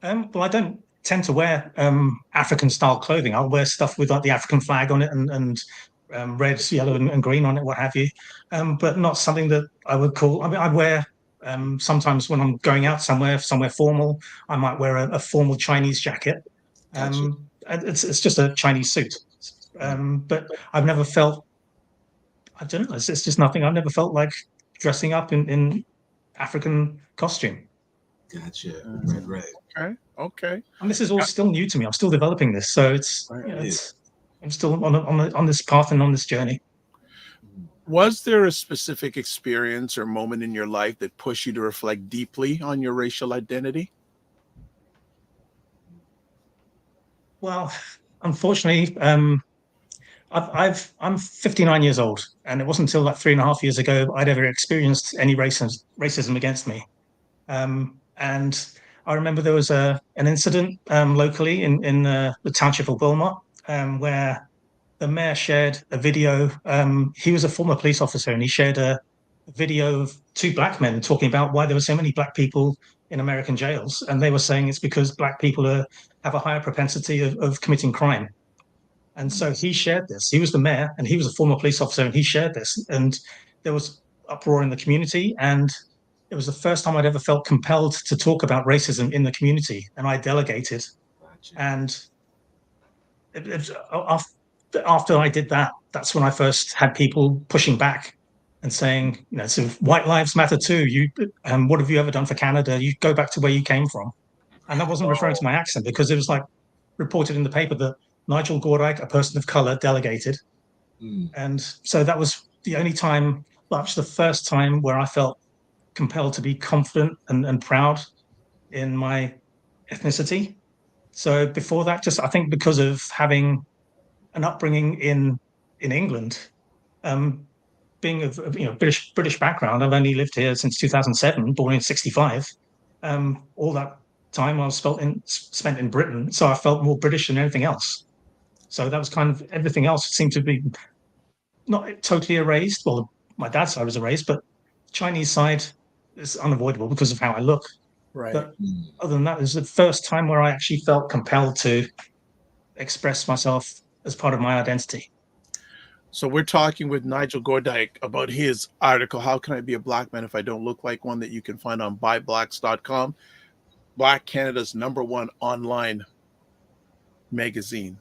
Speaker 6: Well, I don't tend to wear African style clothing. I'll wear stuff with like the African flag on it and red, yellow, and green on it, what have you. But not something that I would call. I mean, I wear sometimes when I'm going out somewhere formal, I might wear a formal Chinese jacket.
Speaker 4: Gotcha.
Speaker 6: It's just a Chinese suit. But I've never felt, I don't know, it's just nothing. I've never felt like dressing up in African costume.
Speaker 4: Gotcha. Right.
Speaker 3: Okay.
Speaker 6: And this is all still new to me. I'm still developing this. So I'm still on this path and on this journey.
Speaker 3: Was there a specific experience or moment in your life that pushed you to reflect deeply on your racial identity?
Speaker 6: Well, unfortunately, I'm 59 years old, and it wasn't until like 3.5 years ago I'd ever experienced any racism against me. And I remember there was an incident locally in the township of Wilmot where the mayor shared a video. He was a former police officer, and he shared a video of two Black men talking about why there were so many Black people in American jails. And they were saying it's because Black people have a higher propensity of committing crime. And so he shared this. He was the mayor, and he was a former police officer, and he shared this. And there was uproar in the community. And it was the first time I'd ever felt compelled to talk about racism in the community. And I delegated. Gotcha. And after I did that, that's when I first had people pushing back and saying, so white lives matter too. What have you ever done for Canada? You go back to where you came from. And that wasn't referring to my accent, because it was like reported in the paper that Nigel Gordijk, a person of color, delegated. And so that was the only time, well, actually the first time where I felt compelled to be confident and proud in my ethnicity. So before that, just I think because of having an upbringing in England, being of British background, I've only lived here since 2007, born in 65. All that time I was spent in Britain, so I felt more British than anything else. So that was kind of everything else seemed to be not totally erased. Well, my dad's side was erased, but Chinese side is unavoidable because of how I look.
Speaker 3: Right.
Speaker 6: But other than that, it was the first time where I actually felt compelled to express myself as part of my identity.
Speaker 3: So we're talking with Nigel Gordijk about his article, How Can I Be a Black Man If I Don't Look Like One?, that you can find on buyblacks.com, Black Canada's #1 online magazine.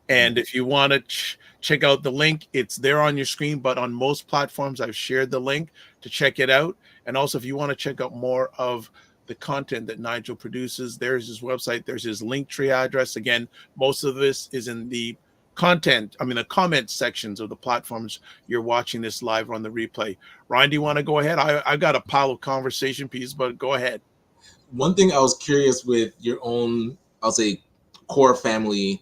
Speaker 3: And if you want to check out the link, it's there on your screen, but on most platforms, I've shared the link to check it out. And also, if you want to check out more of the content that Nigel produces. There's his website. There's his Linktree address. Again, most of this is in the the comment sections of the platforms you're watching this live on the replay. Ryan, do you want to go ahead? I've got a pile of conversation pieces, but go ahead.
Speaker 4: One thing I was curious with your own, I'll say, core family,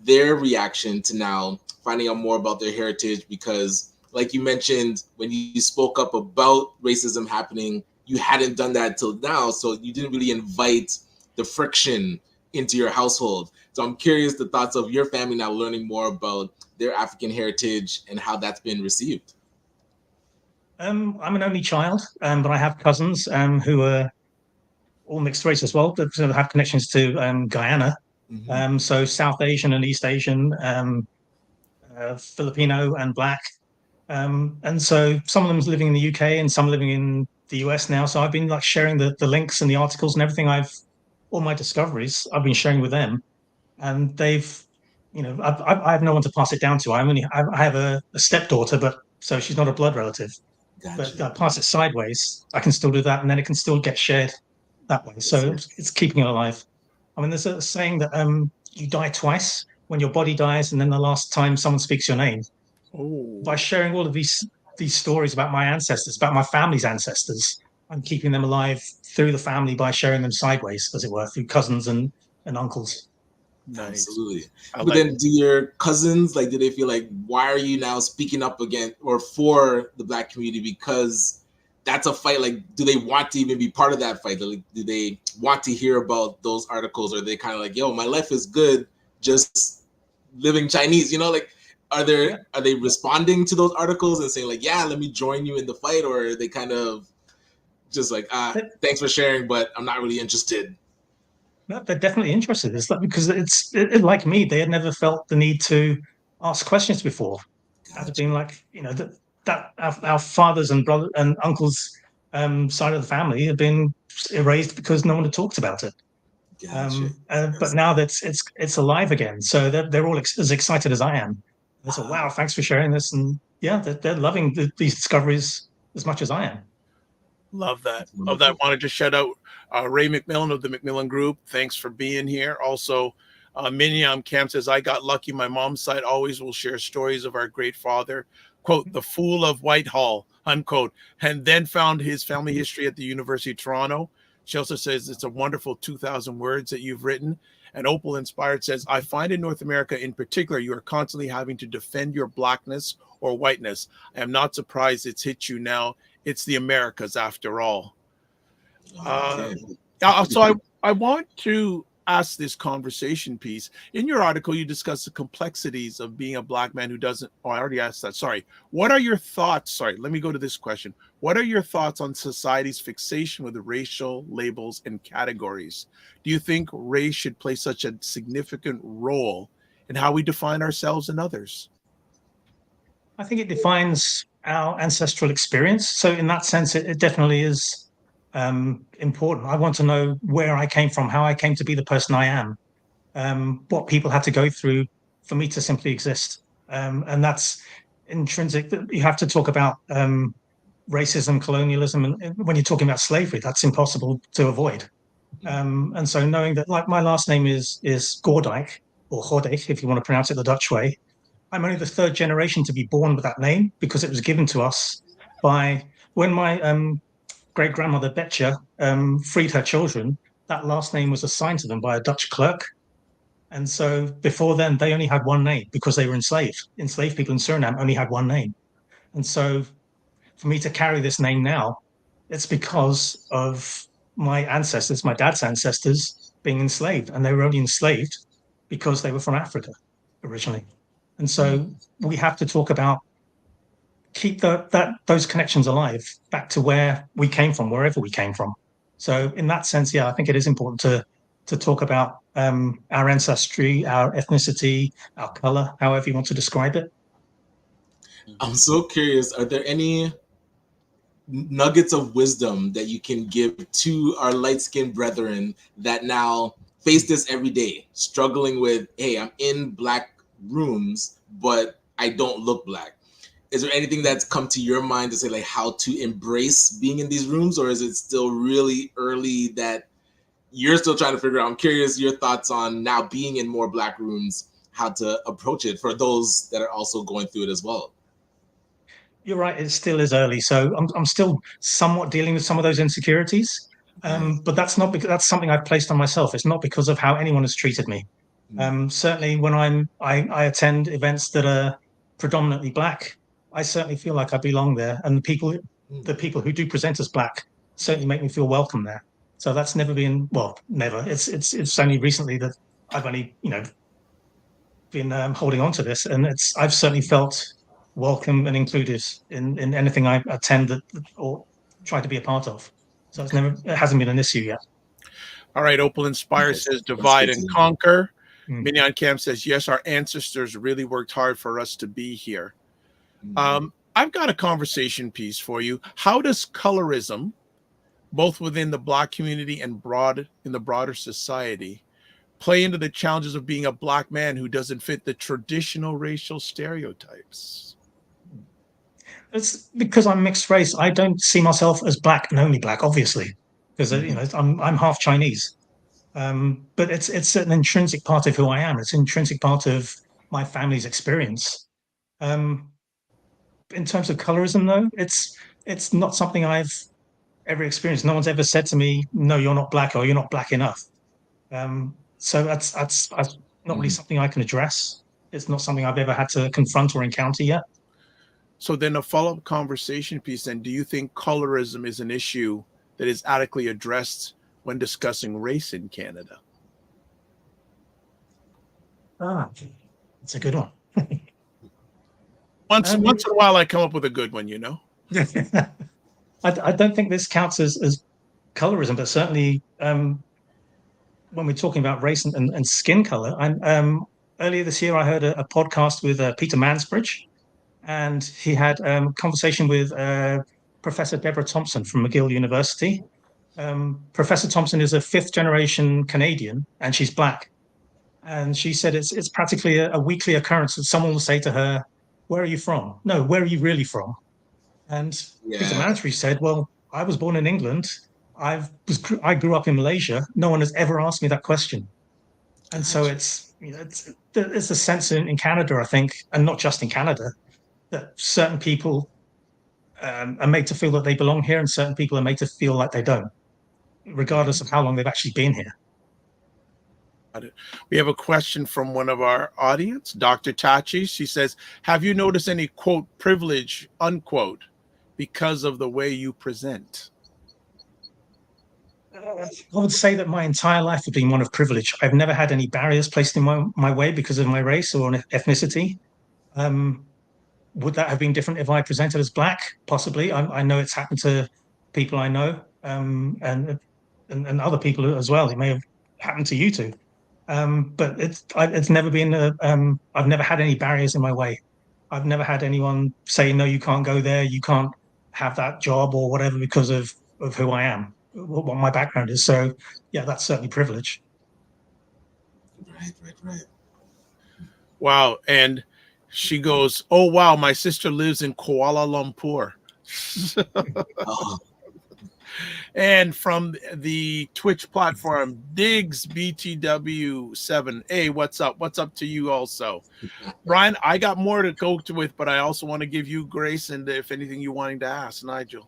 Speaker 4: their reaction to now finding out more about their heritage, because like you mentioned, when you spoke up about racism happening, you hadn't done that till now. So you didn't really invite the friction into your household. So I'm curious the thoughts of your family now learning more about their African heritage and how that's been received.
Speaker 6: I'm an only child, but I have cousins who are all mixed race as well, that sort of have connections to Guyana.
Speaker 4: Mm-hmm.
Speaker 6: So South Asian and East Asian, Filipino and Black. And so some of them's living in the UK and some living in the US now. So I've been like sharing the links and the articles and everything all my discoveries I've been sharing with them. And they've, I have no one to pass it down to. I have a stepdaughter, but so she's not a blood relative.
Speaker 4: Gotcha.
Speaker 6: But I pass it sideways. I can still do that, and then it can still get shared that way. So it's keeping it alive. I mean, there's a saying that you die twice, when your body dies, and then the last time someone speaks your name.
Speaker 3: Oh.
Speaker 6: By sharing all of these stories about my ancestors, about my family's ancestors, I'm keeping them alive through the family by sharing them sideways, as it were, through cousins and uncles.
Speaker 3: Nice.
Speaker 4: Absolutely. But then do your cousins, do they feel like, why are you now speaking up again or for the Black community? Because that's a fight. Do they want to even be part of that fight? Do they want to hear about those articles? Or are they kind of like, yo, my life is good just living Chinese, are they responding to those articles and saying yeah, let me join you in the fight? Or are they kind of just thanks for sharing, but I'm not really interested?
Speaker 6: No, they're definitely interested. It's because like me, they had never felt the need to ask questions before. Gotcha. As being that our fathers and brothers and uncles side of the family had been erased because no one had talked about it.
Speaker 4: Gotcha.
Speaker 6: But now that it's alive again, so they're all as excited as I am. They said, "Wow, thanks for sharing this," and yeah, they're loving these discoveries as much as I am.
Speaker 3: Love that. Love that. Wanted to shout out Ray McMillan of the McMillan Group. Thanks for being here. Also, Miniam Camp says, I got lucky. My mom's side always will share stories of our great father, quote, the Fool of Whitehall, unquote, and then found his family history at the University of Toronto. She also says it's a wonderful 2,000 words that you've written. And Opal Inspired says, I find in North America in particular, you are constantly having to defend your Blackness or whiteness. I am not surprised it's hit you now. It's the Americas after all. So I want to ask this conversation piece. In your article, you discuss the complexities of being a Black man who doesn't, I already asked that. Sorry. What are your thoughts? Sorry, let me go to this question. What are your thoughts on society's fixation with the racial labels and categories? Do you think race should play such a significant role in how we define ourselves and others?
Speaker 6: I think it defines our ancestral experience. So in that sense, it definitely is important. I want to know where I came from, how I came to be the person I am, what people had to go through for me to simply exist. And that's intrinsic. You have to talk about racism, colonialism, and when you're talking about slavery, that's impossible to avoid. And so knowing that, my last name is Gordijk, or Gordijk, if you want to pronounce it the Dutch way. I'm only the third generation to be born with that name because it was given to us by when my great-grandmother Betja freed her children. That last name was assigned to them by a Dutch clerk. And so before then, they only had one name because they were enslaved. Enslaved people in Suriname only had one name. And so for me to carry this name now, it's because of my ancestors, my dad's ancestors, being enslaved. And they were only enslaved because they were from Africa originally. And so we have to talk about, keep those connections alive back to where we came from, wherever we came from. So in that sense, yeah, I think it is important to talk about our ancestry, our ethnicity, our color, however you want to describe it.
Speaker 4: I'm so curious, are there any nuggets of wisdom that you can give to our light-skinned brethren that now face this every day, struggling with, hey, I'm in Black rooms, but I don't look Black? is there anything that's come to your mind to say like how to embrace being in these rooms, or is it still really early that you're still trying to figure out? I'm curious your thoughts on now being in more Black rooms, how to approach it for those that are also going through it as well.
Speaker 6: You're right, it still is early. So I'm still somewhat dealing with some of those insecurities. But that's not because that's something I've placed on myself. It's not because of how anyone has treated me. Certainly when I attend events that are predominantly Black, I certainly feel like I belong there. And the people who do present as Black certainly make me feel welcome there. So that's never been, well, never. It's only recently that I've only, been holding on to this, and I've certainly felt welcome and included in anything I attend or try to be a part of. So it hasn't been an issue yet.
Speaker 3: All right, Opal Inspire says divide and conquer. Mignon Cam says, yes, our ancestors really worked hard for us to be here. I've got a conversation piece for you. How does colorism, both within the Black community and in the broader society, play into the challenges of being a Black man who doesn't fit the traditional racial stereotypes?
Speaker 6: It's because I'm mixed race. I don't see myself as Black and only Black, obviously, because I'm half Chinese. But it's an intrinsic part of who I am. It's an intrinsic part of my family's experience. In terms of colorism, though, it's not something I've ever experienced. No one's ever said to me, "No, you're not Black," or "You're not Black enough." So that's not really something I can address. It's not something I've ever had to confront or encounter yet.
Speaker 3: So then a follow-up conversation piece, then, do you think colorism is an issue that is adequately addressed when discussing race in Canada?
Speaker 6: That's a good one.
Speaker 3: Once in a while I come up with a good one,
Speaker 6: I don't think this counts as colorism, but certainly when we're talking about race and skin color, earlier this year I heard a podcast with Peter Mansbridge, and he had a conversation with Professor Deborah Thompson from McGill University. Professor Thompson is a fifth-generation Canadian, and she's Black. And she said it's practically a weekly occurrence that someone will say to her, "Where are you from?" "No, where are you really from?" And Peter Mansbridge said, "Well, I was born in England. I grew up in Malaysia. No one has ever asked me that question." And so it's a sense in Canada, I think, and not just in Canada, that certain people are made to feel that they belong here, and certain people are made to feel like they don't, regardless of how long they've actually been here.
Speaker 3: We have a question from one of our audience, Dr. Tachi. She says, have you noticed any, quote, privilege, unquote, because of the way you present?
Speaker 6: I would say that my entire life has been one of privilege. I've never had any barriers placed in my way because of my race or ethnicity. Would that have been different if I presented as Black? Possibly. I know it's happened to people I know, and other people as well. It may have happened to you too. But it's never been. I've never had any barriers in my way. I've never had anyone say, "No, you can't go there. You can't have that job or whatever," because of who I am, what my background is. So yeah, that's certainly privilege.
Speaker 4: Right.
Speaker 3: Wow. And she goes, "Oh wow, my sister lives in Kuala Lumpur." And from the Twitch platform, Diggs BTW7, what's up? What's up to you also? Brian, I got more to go with, but I also want to give you grace, and if anything you wanting to ask, Nigel.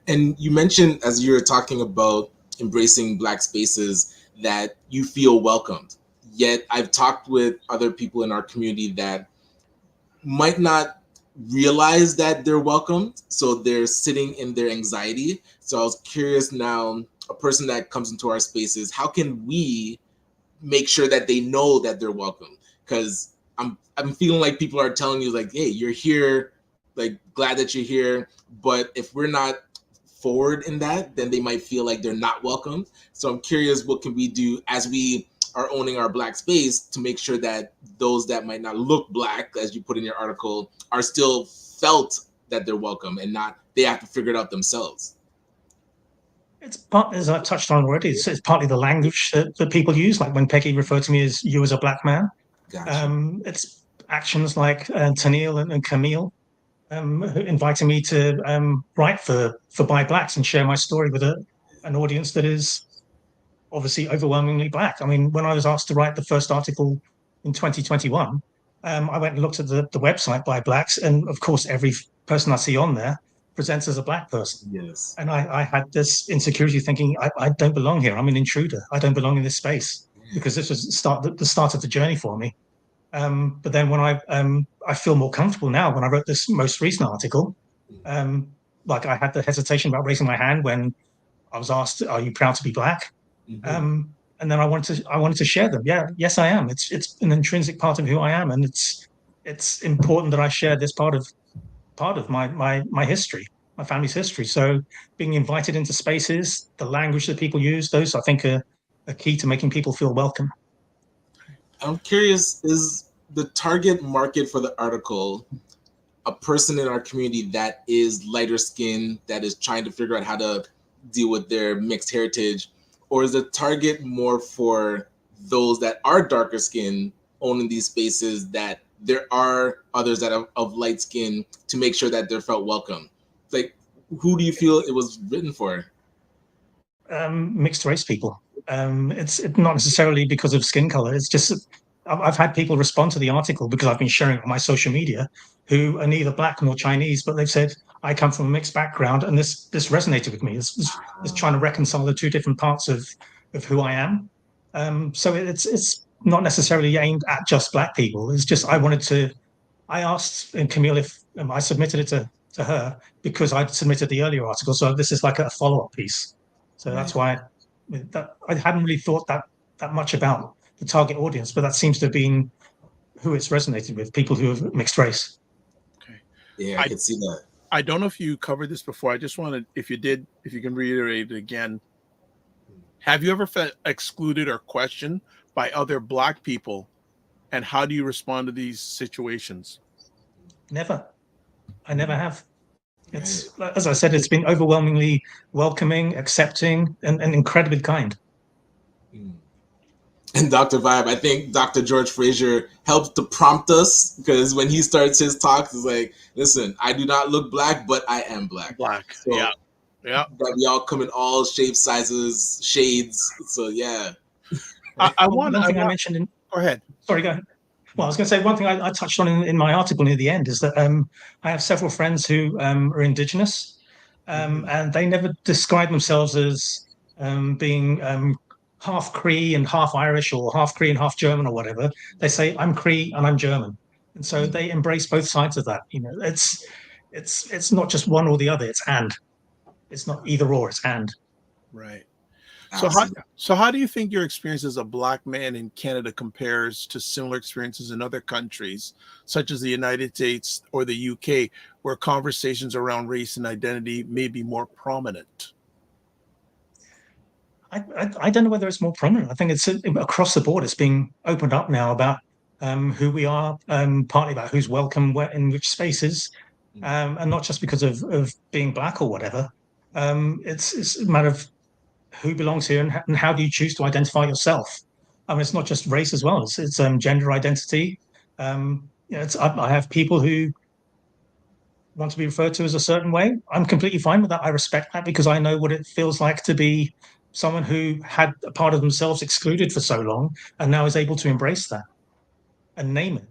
Speaker 4: And you mentioned, as you were talking about embracing Black spaces, that you feel welcomed. Yet I've talked with other people in our community that might not realize that they're welcomed, so they're sitting in their anxiety. So I was curious now, a person that comes into our spaces, how can we make sure that they know that they're welcome? Because I'm feeling like people are telling you like, "Hey, you're here, like glad that you're here," but if we're not forward in that, then they might feel like they're not welcome. So I'm curious, what can we do as we are owning our Black space to make sure that those that might not look Black, as you put in your article, are still felt that they're welcome and not they have to figure it out themselves?
Speaker 6: It's part, as I touched on already, it's partly the language that people use, like when Peggy referred to me as "you as a Black man."
Speaker 4: Gotcha.
Speaker 6: It's actions like Tennille and Camille. inviting me to write for By Blacks and share my story with an audience that is obviously overwhelmingly Black. I mean, when I was asked to write the first article in 2021, I went and looked at the website By Blacks, and of course, every person I see on there presents as a Black person.
Speaker 4: Yes.
Speaker 6: And I had this insecurity thinking, I don't belong here. I'm an intruder. I don't belong in this space, because this was the start of the journey for me. But then when I feel more comfortable now when I wrote this most recent article, like I had the hesitation about raising my hand when I was asked, "Are you proud to be Black?" And then I wanted to share them. Yeah, yes, I am. It's an intrinsic part of who I am, and it's important that I share this part of my history, my family's history. So being invited into spaces, the language that people use, those I think are key to making people feel welcome.
Speaker 4: I'm curious, is the target market for the article a person in our community that is lighter skinned, that is trying to figure out how to deal with their mixed heritage, or is the target more for those that are darker skinned, owning these spaces, that there are others that are of light skin, to make sure that they're felt welcome? Like, who do you feel it was written for?
Speaker 6: Mixed race people. It's not necessarily because of skin color. It's just I've had people respond to the article because I've been sharing it on my social media who are neither Black nor Chinese, but they've said, I come from a mixed background, and this resonated with me. It's trying to reconcile the two different parts of who I am. So it's not necessarily aimed at just Black people. It's just I asked Camille if I submitted it to her because I'd submitted the earlier article. So this is like a follow-up piece. So that's why I hadn't really thought that much about the target audience, but that seems to have been who it's resonated with, people who have mixed race.
Speaker 4: Okay. Yeah, I can see that.
Speaker 3: I don't know if you covered this before. I just wanted, if you did, if you can reiterate it again. Have you ever felt excluded or questioned by other Black people? And how do you respond to these situations?
Speaker 6: Never. I never have. It's, as I said, it's been overwhelmingly welcoming, accepting, and incredibly kind.
Speaker 4: And Dr. Vibe, I think Dr. George Fraser helps to prompt us, because when he starts his talks, it's like, listen, I do not look Black, but I am Black.
Speaker 3: So, yeah.
Speaker 4: That we all come in all shapes, sizes, shades. So yeah.
Speaker 6: I mentioned in.
Speaker 3: Go ahead.
Speaker 6: Sorry, go ahead. Well, I was going to say one thing I touched on in my article near the end is that I have several friends who are Indigenous, and they never describe themselves as being half Cree and half Irish, or half Cree and half German, or whatever. They say, I'm Cree and I'm German, and so they embrace both sides of that. You know, it's not just one or the other. It's and. It's not either or. It's and.
Speaker 3: Right. So how do you think your experience as a Black man in Canada compares to similar experiences in other countries, such as the United States or the UK, where conversations around race and identity may be more prominent?
Speaker 6: I don't know whether it's more prominent. I think it's across the board. It's being opened up now about who we are, partly about who's welcome in which spaces, and not just because of being Black or whatever. It's a matter of who belongs here and how do you choose to identify yourself. I mean, it's not just race as well. It's gender identity. I have people who want to be referred to as a certain way. I'm completely fine with that. I respect that because I know what it feels like to be someone who had a part of themselves excluded for so long and now is able to embrace that and name it.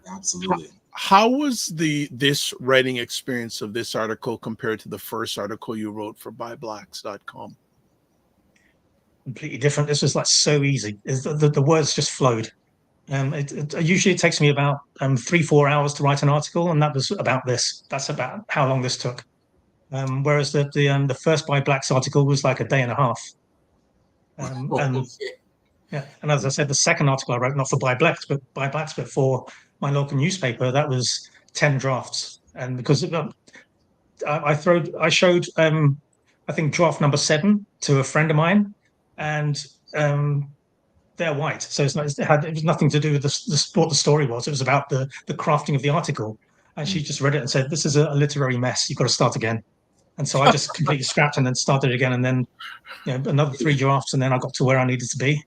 Speaker 4: Absolutely.
Speaker 3: How was this writing experience of this article compared to the first article you wrote for byblacks.com?
Speaker 6: Completely different. This was like so easy. The words just flowed. Usually it takes me about 3-4 hours to write an article, and that was about this. That's about how long this took. Whereas the first By Blacks article was like a day and a half. Yeah, and as I said, the second article I wrote, not for By Blacks, but for my local newspaper, that was 10 drafts. And because I showed I think draft number 7 to a friend of mine, and they're white, so it was nothing to do with what the story was. It was about the crafting of the article, and she just read it and said, "This is a literary mess. You've got to start again." And so I just completely scrapped and then started again, and then another 3 drafts, and then I got to where I needed to be.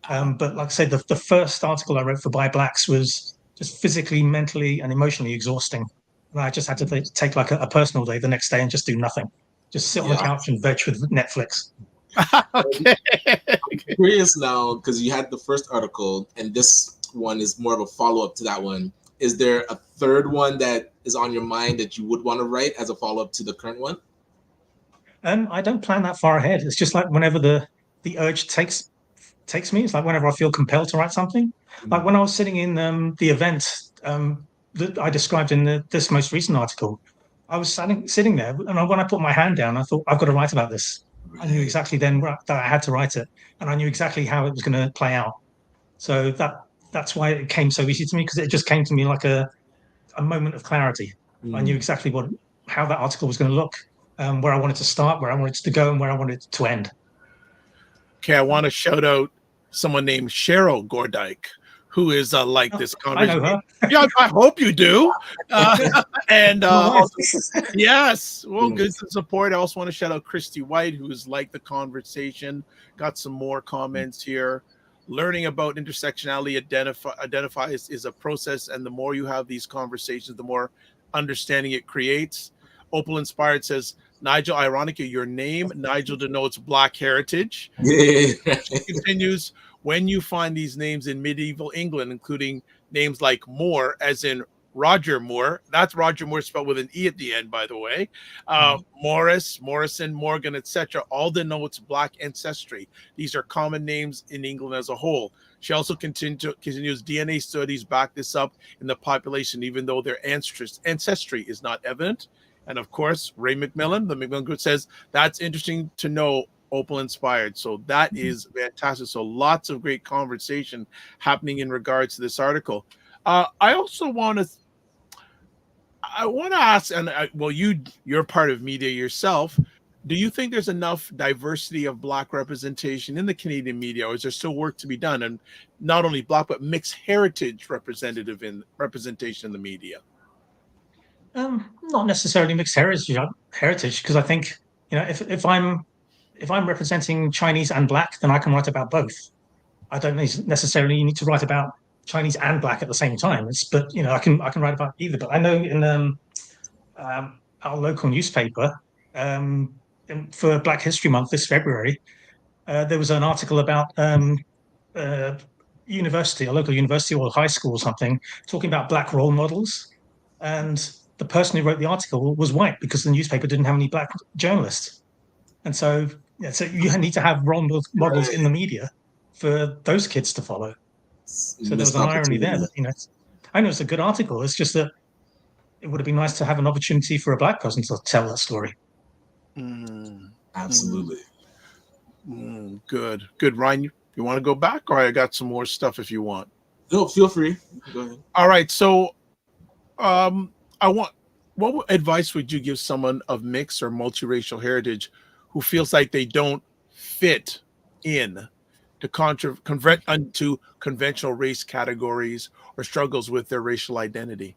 Speaker 6: But like I said, the first article I wrote for By Blacks was just physically, mentally, and emotionally exhausting. And I just had to take like a personal day the next day and just do nothing. Just sit on the couch and veg with Netflix.
Speaker 3: Okay.
Speaker 4: I'm curious now, because you had the first article, and this one is more of a follow-up to that one. Is there a third one that is on your mind that you would want to write as a follow-up to the current one?
Speaker 6: I don't plan that far ahead. It's just like whenever the urge takes me. It's like whenever I feel compelled to write something. Like when I was sitting in the event that I described in this most recent article, I was sitting there, and when I put my hand down, I thought, I've got to write about this. I knew exactly then that I had to write it, and I knew exactly how it was going to play out. So that's why it came so easy to me, because it just came to me like a moment of clarity. I knew exactly how that article was going to look, where I wanted to start, where I wanted it to go, and where I wanted it to end.
Speaker 3: Okay, I want to shout out someone named Cheryl Gordijk, who is like this conversation.
Speaker 6: I know her.
Speaker 3: Yeah, I hope you do. Yes, well, good support. I also want to shout out Christy White, who is like the conversation. Got some more comments here. Learning about intersectionality identifies is a process, and the more you have these conversations, the more understanding it creates. Opal Inspired says, Nigel, ironically, your name, Nigel, denotes Black heritage.
Speaker 4: Yeah.
Speaker 3: She continues, when you find these names in medieval England, including names like Moore, as in Roger Moore, that's Roger Moore spelled with an E at the end, by the way, Morris, Morrison, Morgan, etc., all denotes Black ancestry. These are common names in England as a whole. She also continues, DNA studies back this up in the population, even though their ancestry is not evident. And of course, Ray McMillan, the McMillan Group, says that's interesting to know, Opal Inspired. So that is fantastic. So lots of great conversation happening in regards to this article. I also want to ask, and you're part of media yourself. Do you think there's enough diversity of Black representation in the Canadian media, or is there still work to be done? And not only Black, but mixed heritage representation in the media?
Speaker 6: Not necessarily mixed heritage, because I think, if I'm representing Chinese and Black, then I can write about both. I don't necessarily need to write about Chinese and Black at the same time. But I can write about either. But I know in our local newspaper, for Black History Month this February, there was an article about a local university or high school or something, talking about Black role models, and the person who wrote the article was white because the newspaper didn't have any Black journalists. And so you need to have role models in the media for those kids to follow. So there was an irony there that, I know it's a good article. It's just that it would have been nice to have an opportunity for a Black person to tell that story.
Speaker 4: Absolutely.
Speaker 3: Good. Ryan, you want to go back, or I got some more stuff if you want?
Speaker 4: No, feel free. Go ahead.
Speaker 3: All right. So what advice would you give someone of mixed or multiracial heritage who feels like they don't fit in to convert unto conventional race categories or struggles with their racial identity?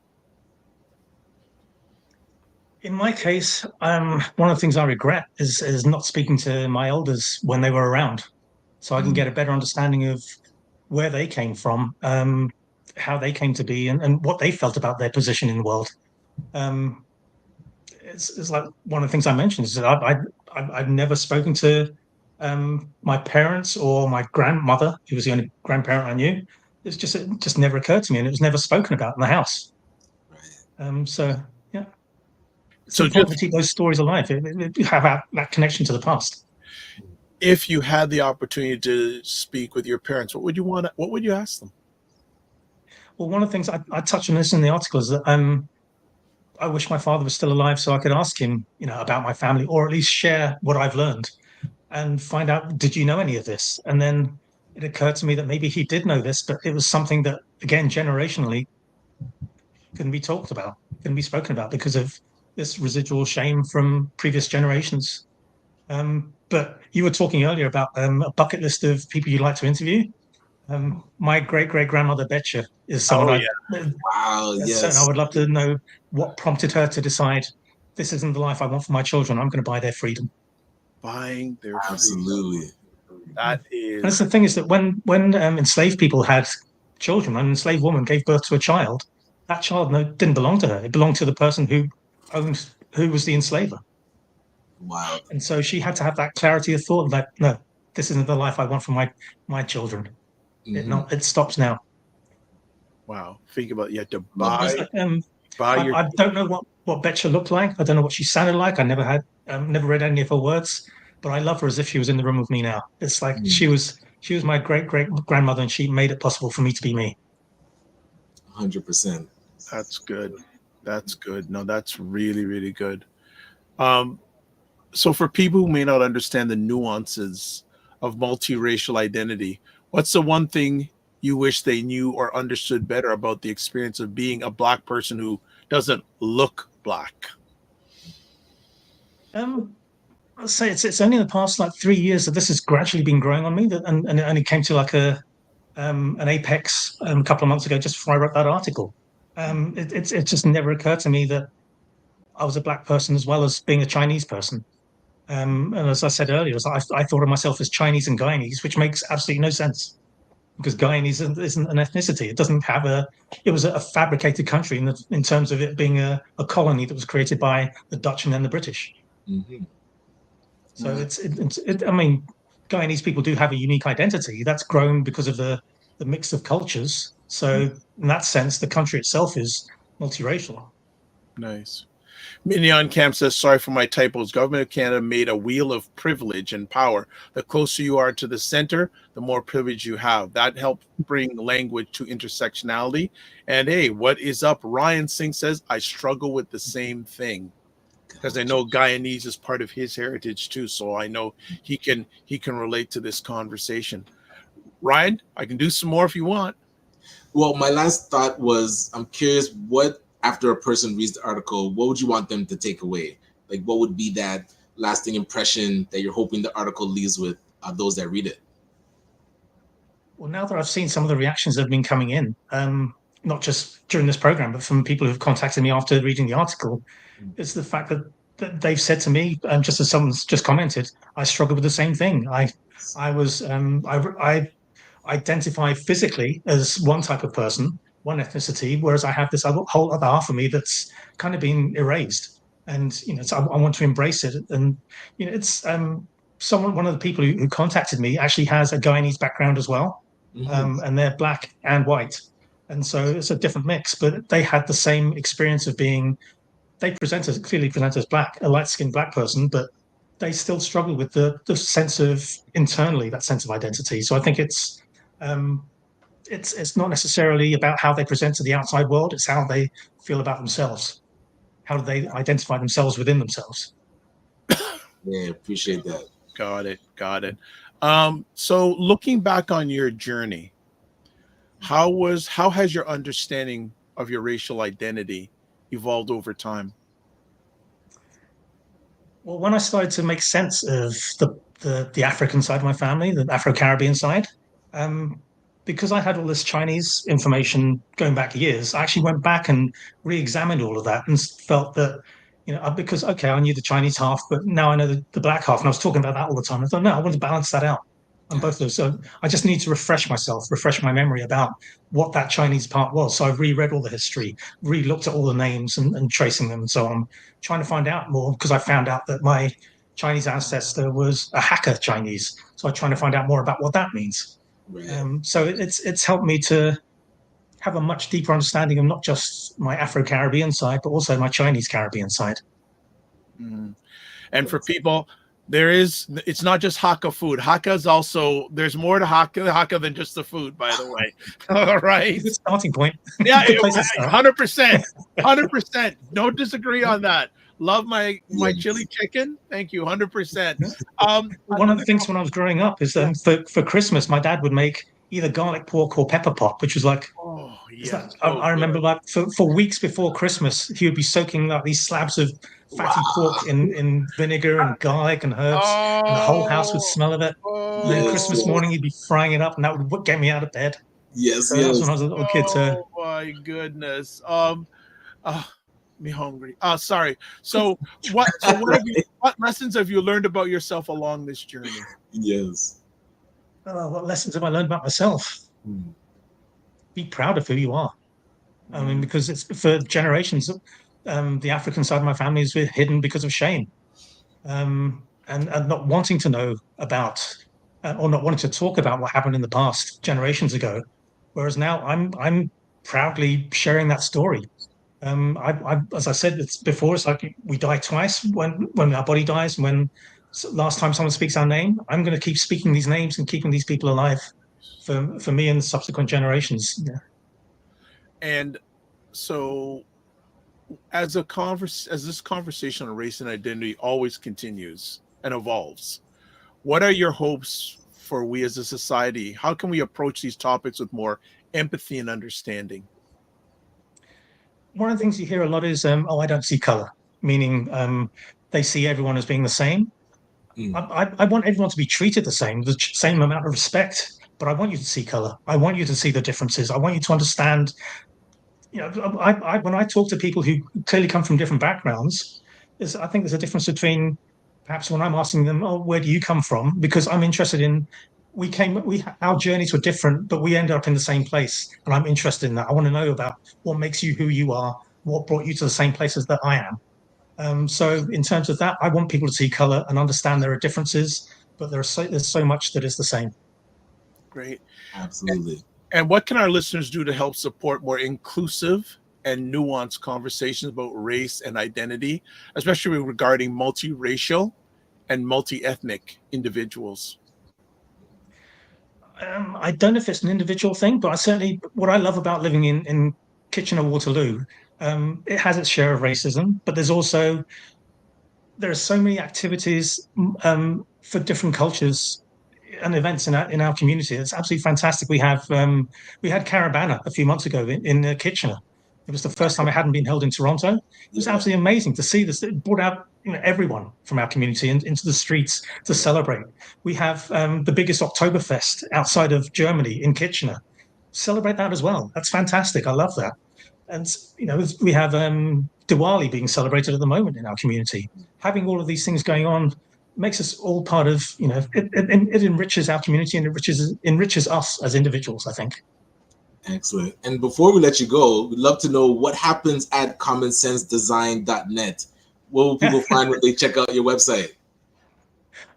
Speaker 6: In my case, one of the things I regret is not speaking to my elders when they were around, so I can get a better understanding of where they came from, how they came to be, and what they felt about their position in the world. It's like one of the things I mentioned is that I've never spoken to my parents or my grandmother, who was the only grandparent I knew. It just never occurred to me, and it was never spoken about in the house. So yeah, it's important to keep those stories alive. Have that connection to the past.
Speaker 3: If you had the opportunity to speak with your parents, what would you ask them?
Speaker 6: Well, one of the things I touch on this in the article is that I wish my father was still alive so I could ask him, about my family, or at least share what I've learned and find out, did you know any of this? And then it occurred to me that maybe he did know this, but it was something that, again, generationally couldn't be talked about, couldn't be spoken about because of this residual shame from previous generations. But you were talking earlier about a bucket list of people you'd like to interview. My great-great-grandmother Betcha is someone
Speaker 4: yes.
Speaker 6: I would love to know what prompted her to decide this isn't the life I want for my children. I'm going to buy their freedom.
Speaker 3: Buying their
Speaker 4: Absolutely.
Speaker 3: freedom. That is.
Speaker 6: And that's the thing, is that when enslaved people had children, an enslaved woman gave birth to a child, that child didn't belong to her. It belonged to the person who was the enslaver.
Speaker 4: Wow.
Speaker 6: And so she had to have that clarity of thought that, no, this isn't the life I want for my children.
Speaker 4: Mm-hmm.
Speaker 6: It stops now.
Speaker 3: Wow. Think about it. You had to
Speaker 6: I don't know what Betcha looked like. I don't know what she sounded like. I never read any of her words, but I love her as if she was in the room with me now. It's like she was my great grandmother, and she made it possible for me to be me.
Speaker 4: 100%.
Speaker 3: That's good. That's good. No, that's really, really good. So for people who may not understand the nuances of multiracial identity, what's the one thing you wish they knew or understood better about the experience of being a Black person who doesn't look Black?
Speaker 6: I'll say it's only in the past 3 years that this has gradually been growing on me, and it only came to an apex a couple of months ago, just before I wrote that article. It just never occurred to me that I was a Black person as well as being a Chinese person. And as I said earlier, I thought of myself as Chinese and Guyanese, which makes absolutely no sense, because Guyanese isn't an ethnicity. It doesn't have it was a fabricated country in terms of it being a colony that was created by the Dutch and then the British.
Speaker 4: Mm-hmm.
Speaker 6: So I mean, Guyanese people do have a unique identity that's grown because of the mix of cultures. So in that sense, the country itself is multiracial.
Speaker 3: Nice. Mignon Camp says, sorry for my typos. Government of Canada made a wheel of privilege and power. The closer you are to the center, the more privilege you have. That helped bring language to intersectionality. And hey, what is up? Ryan Singh says, I struggle with the same thing, because I know Guyanese is part of his heritage too. So I know he can relate to this conversation. Ryan, I can do some more if you want.
Speaker 4: Well, my last thought was, I'm curious, what, after a person reads the article, what would you want them to take away? Like, what would be that lasting impression that you're hoping the article leaves with those that read it?
Speaker 6: Well, now that I've seen some of the reactions that have been coming in, not just during this program, but from people who've contacted me after reading the article, is the fact that they've said to me, just as someone's just commented, I struggled with the same thing. I identify physically as one type of person, one ethnicity, whereas I have this whole other half of me that's kind of been erased. And so I want to embrace it. And it's one of the people who contacted me actually has a Guyanese background as well, and they're Black and white, and so it's a different mix. But they had the same experience of being. They clearly present as Black, a light-skinned Black person, but they still struggle with the sense of internally, that sense of identity. So I think it's not necessarily about how they present to the outside world. It's how they feel about themselves. How do they identify themselves within themselves?
Speaker 4: Yeah, appreciate that.
Speaker 3: Got it. So looking back on your journey, how has your understanding of your racial identity evolved over time?
Speaker 6: Well, when I started to make sense of the African side of my family, the Afro-Caribbean side, because I had all this Chinese information going back years, I actually went back and re-examined all of that and felt that, because, okay, I knew the Chinese half, but now I know the Black half, and I was talking about that all the time. I thought, no, I want to balance that out on both of those. So I just need to refresh my memory about what that Chinese part was. So I reread all the history, re-looked at all the names and tracing them and so on, trying to find out more, because I found out that my Chinese ancestor was a Hakka Chinese. So I'm trying to find out more about what that means. Right. So it's helped me to have a much deeper understanding of not just my Afro-Caribbean side, but also my Chinese Caribbean side.
Speaker 3: Mm-hmm. And for people, it's not just Hakka food. Hakka is also, there's more to Hakka than just the food, by the way. All right.
Speaker 6: Good starting point.
Speaker 3: Yeah, 100%. 100%. Don't disagree on that. Love my chili chicken. Thank you. 100%.
Speaker 6: One of the things when I was growing up is for Christmas, my dad would make either garlic pork or pepper pot, which was like, I remember like for weeks before Christmas, he would be soaking like these slabs of fatty pork in vinegar and garlic and herbs, and the whole house would smell of it. And then Christmas morning, he'd be frying it up, and that would get me out of bed.
Speaker 4: Yes,
Speaker 6: so that's when I was a little kid.
Speaker 3: Oh my goodness. Me hungry. Sorry. So what lessons have you learned about yourself along this journey?
Speaker 4: Yes.
Speaker 6: What lessons have I learned about myself? Be proud of who you are. I mean, because it's for generations, the African side of my family is hidden because of shame, and not wanting to know about, or not wanting to talk about what happened in the past generations ago. Whereas now I'm proudly sharing that story. As I said before, it's like we die twice when our body dies. When last time someone speaks our name, I'm going to keep speaking these names and keeping these people alive for me and subsequent generations. Yeah.
Speaker 3: And so, as this conversation on race and identity always continues and evolves, what are your hopes for we as a society? How can we approach these topics with more empathy and understanding?
Speaker 6: One of the things you hear a lot is, "Oh, I don't see color," meaning they see everyone as being the same. I want everyone to be treated the same amount of respect, but I want you to see color. I want you to see the differences. I want you to understand. You know, when I talk to people who clearly come from different backgrounds, I think there's a difference between perhaps when I'm asking them, "Oh, where do you come from?" Because I'm interested in. Our journeys were different, but we ended up in the same place, and I'm interested in that. I want to know about what makes you who you are, what brought you to the same places that I am. So in terms of that, I want people to see color and understand there are differences, but there's so much that is the same.
Speaker 3: Great.
Speaker 4: Absolutely.
Speaker 3: And what can our listeners do to help support more inclusive and nuanced conversations about race and identity, especially regarding multiracial and multi-ethnic individuals?
Speaker 6: I don't know if it's an individual thing, but what I love about living in Kitchener-Waterloo, it has its share of racism, but there are so many activities for different cultures and events in our community. It's absolutely fantastic. We had Caravana a few months ago in Kitchener. It was the first time it hadn't been held in Toronto. It was absolutely amazing to see this. It brought out everyone from our community into the streets to celebrate. We have the biggest Oktoberfest outside of Germany in Kitchener. Celebrate that as well. That's fantastic. I love that. And we have Diwali being celebrated at the moment in our community. Having all of these things going on makes us all part of, it enriches our community and enriches us as individuals, I think.
Speaker 4: Excellent. And before we let you go, we'd love to know what happens at commonsensedesign.net. What will people find when they check out your website?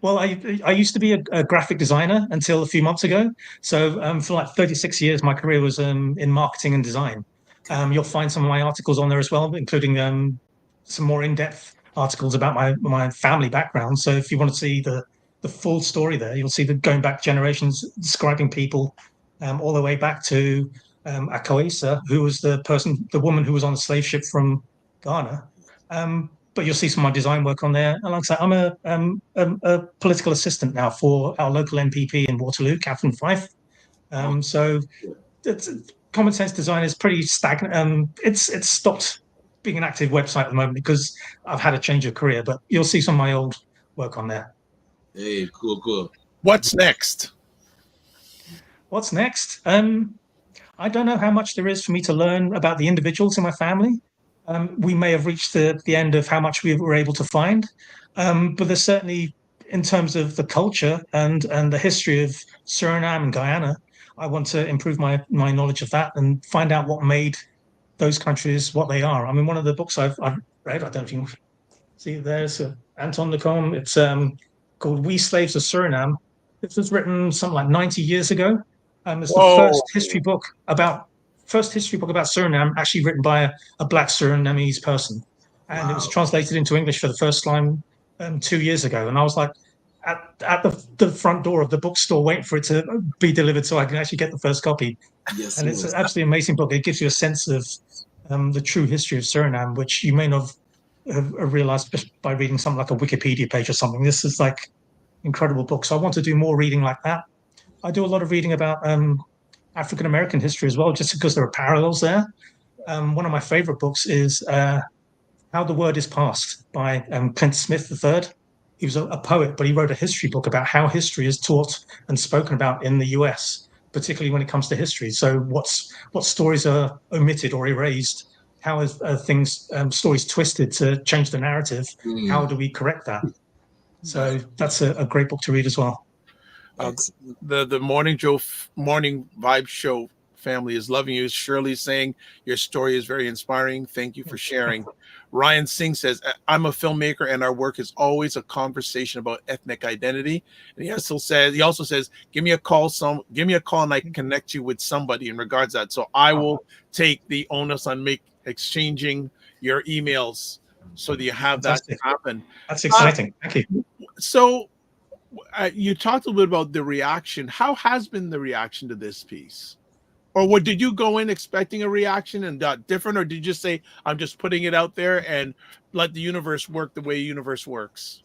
Speaker 6: Well, I used to be a graphic designer until a few months ago. So for like 36 years, my career was in marketing and design. You'll find some of my articles on there as well, including some more in-depth articles about my family background. So if you want to see the full story there, you'll see going back generations, describing people all the way back to Akoisa, who was the woman who was on the slave ship from Ghana. But you'll see some of my design work on there. And like I say, I'm a political assistant now for our local MPP in Waterloo, Catherine Fife. So Common Sense Design is pretty stagnant. It's stopped being an active website at the moment because I've had a change of career, but you'll see some of my old work on there.
Speaker 4: Hey, cool.
Speaker 3: What's next?
Speaker 6: What's next? I don't know how much there is for me to learn about the individuals in my family. We may have reached the end of how much we were able to find, but there's certainly, in terms of the culture and the history of Suriname and Guyana, I want to improve my knowledge of that and find out what made those countries what they are. I mean, one of the books I've read, I don't know if you can see it there, it's Anton Lecomte. It's called We Slaves of Suriname. This was written something like 90 years ago. It's the first history book about Suriname, actually written by a Black Surinamese person. And It was translated into English for the first time 2 years ago. And I was like at the front door of the bookstore waiting for it to be delivered so I can actually get the first copy.
Speaker 4: Yes,
Speaker 6: and it's an absolutely amazing book. It gives you a sense of the true history of Suriname, which you may not have realized just by reading something like a Wikipedia page or something. This is like incredible book. So I want to do more reading like that. I do a lot of reading about African American history as well, just because there are parallels there. One of my favorite books is How the Word is Passed by Clint Smith III. He was a poet, but he wrote a history book about how history is taught and spoken about in the US, particularly when it comes to history. So what stories are omitted or erased? How is stories twisted to change the narrative? How do we correct that? So that's a great book to read as well.
Speaker 3: The Morning Vibe show family is loving you. Shirley's saying your story is very inspiring. Thank you for sharing. Ryan Singh says, I'm a filmmaker and our work is always a conversation about ethnic identity. And he also says, give me a call and I can connect you with somebody in regards to that. So I will take the onus on exchanging your emails so that you have
Speaker 6: Fantastic.
Speaker 3: that happen.
Speaker 6: That's exciting. Thank you.
Speaker 3: So you talked a little bit about the reaction. How has been the reaction to this piece? Or what, did you go in expecting a reaction and different, or did you just say, I'm just putting it out there and let the universe work the way the universe works?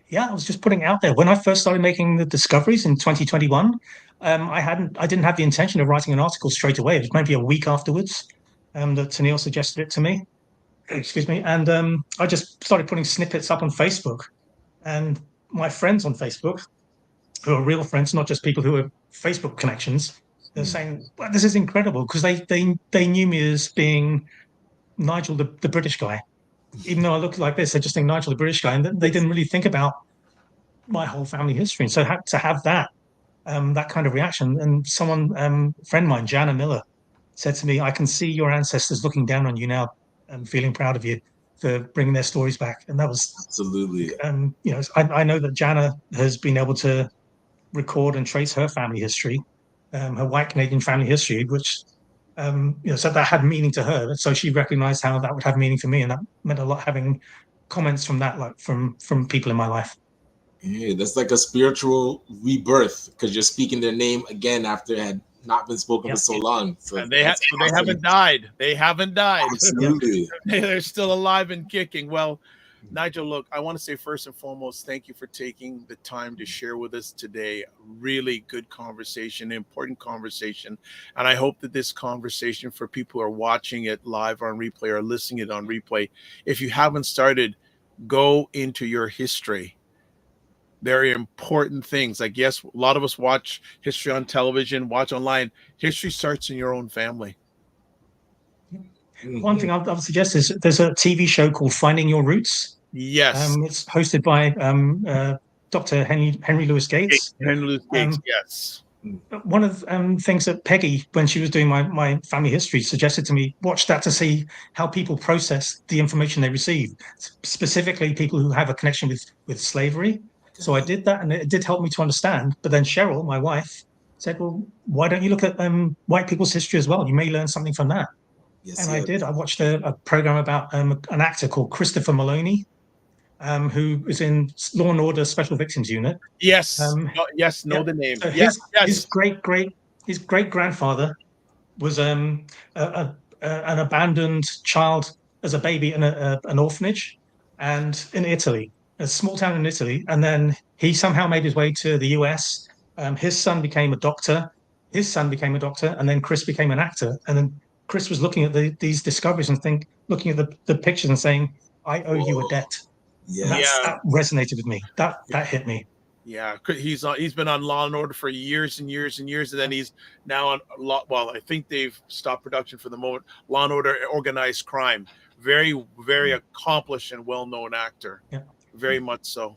Speaker 6: Yeah, I was just putting it out there. When I first started making the discoveries in 2021, I didn't have the intention of writing an article straight away. It was maybe a week afterwards that Tennille suggested it to me. Excuse me. And I just started putting snippets up on Facebook. And my friends on Facebook, who are real friends, not just people who are Facebook connections, they're saying, well, this is incredible, because they knew me as being Nigel, the British guy. Even though I look like this, they just think Nigel, the British guy, and they didn't really think about my whole family history. And so to have that kind of reaction, and someone, a friend of mine, Jana Miller, said to me, I can see your ancestors looking down on you now and feeling proud of you for bringing their stories back. And that was
Speaker 4: absolutely,
Speaker 6: I know that Jana has been able to record and trace her family history, her white Canadian family history, which so that had meaning to her. So she recognized how that would have meaning for me, and that meant a lot, having comments from that, like from people in my life.
Speaker 4: Yeah, that's like a spiritual rebirth, because you're speaking their name again after it had not been spoken for so long. So
Speaker 3: and they haven't died. They haven't died.
Speaker 4: Absolutely.
Speaker 3: They're still alive and kicking. Well, Nigel, look, I want to say first and foremost, thank you for taking the time to share with us today. Really good conversation, important conversation. And I hope that this conversation, for people who are watching it live on replay or listening it on replay, if you haven't started, go into your history. Very important things. Like, yes, a lot of us watch history on television, watch online. History starts in your own family.
Speaker 6: One thing I'll suggest is there's a TV show called Finding Your Roots.
Speaker 3: Yes.
Speaker 6: It's hosted by Dr. Henry Louis Gates.
Speaker 3: Henry Louis Gates, yes.
Speaker 6: One of the things that Peggy, when she was doing my family history, suggested to me, watch that to see how people process the information they receive, specifically people who have a connection with slavery. So I did that, and it did help me to understand. But then Cheryl, my wife, said, well, why don't you look at white people's history as well? You may learn something from that. Yes, and I did. I watched a program about an actor called Christopher Maloney, who is in Law and Order Special Victims Unit.
Speaker 3: Yes, know the name.
Speaker 6: So
Speaker 3: yes.
Speaker 6: His great grandfather was an abandoned child as a baby in an orphanage, and in Italy, a small town in Italy. And then he somehow made his way to the US. His son became a doctor. His son became a doctor, and then Chris became an actor. And then Chris was looking at these discoveries and looking at the pictures and saying, I owe you a debt. That resonated with me. That hit me.
Speaker 3: Yeah, he's been on Law and Order for years and years and years, and then he's now on I think they've stopped production for the moment. Law and Order Organized Crime. Very, very accomplished and well-known actor. Yeah, very much so.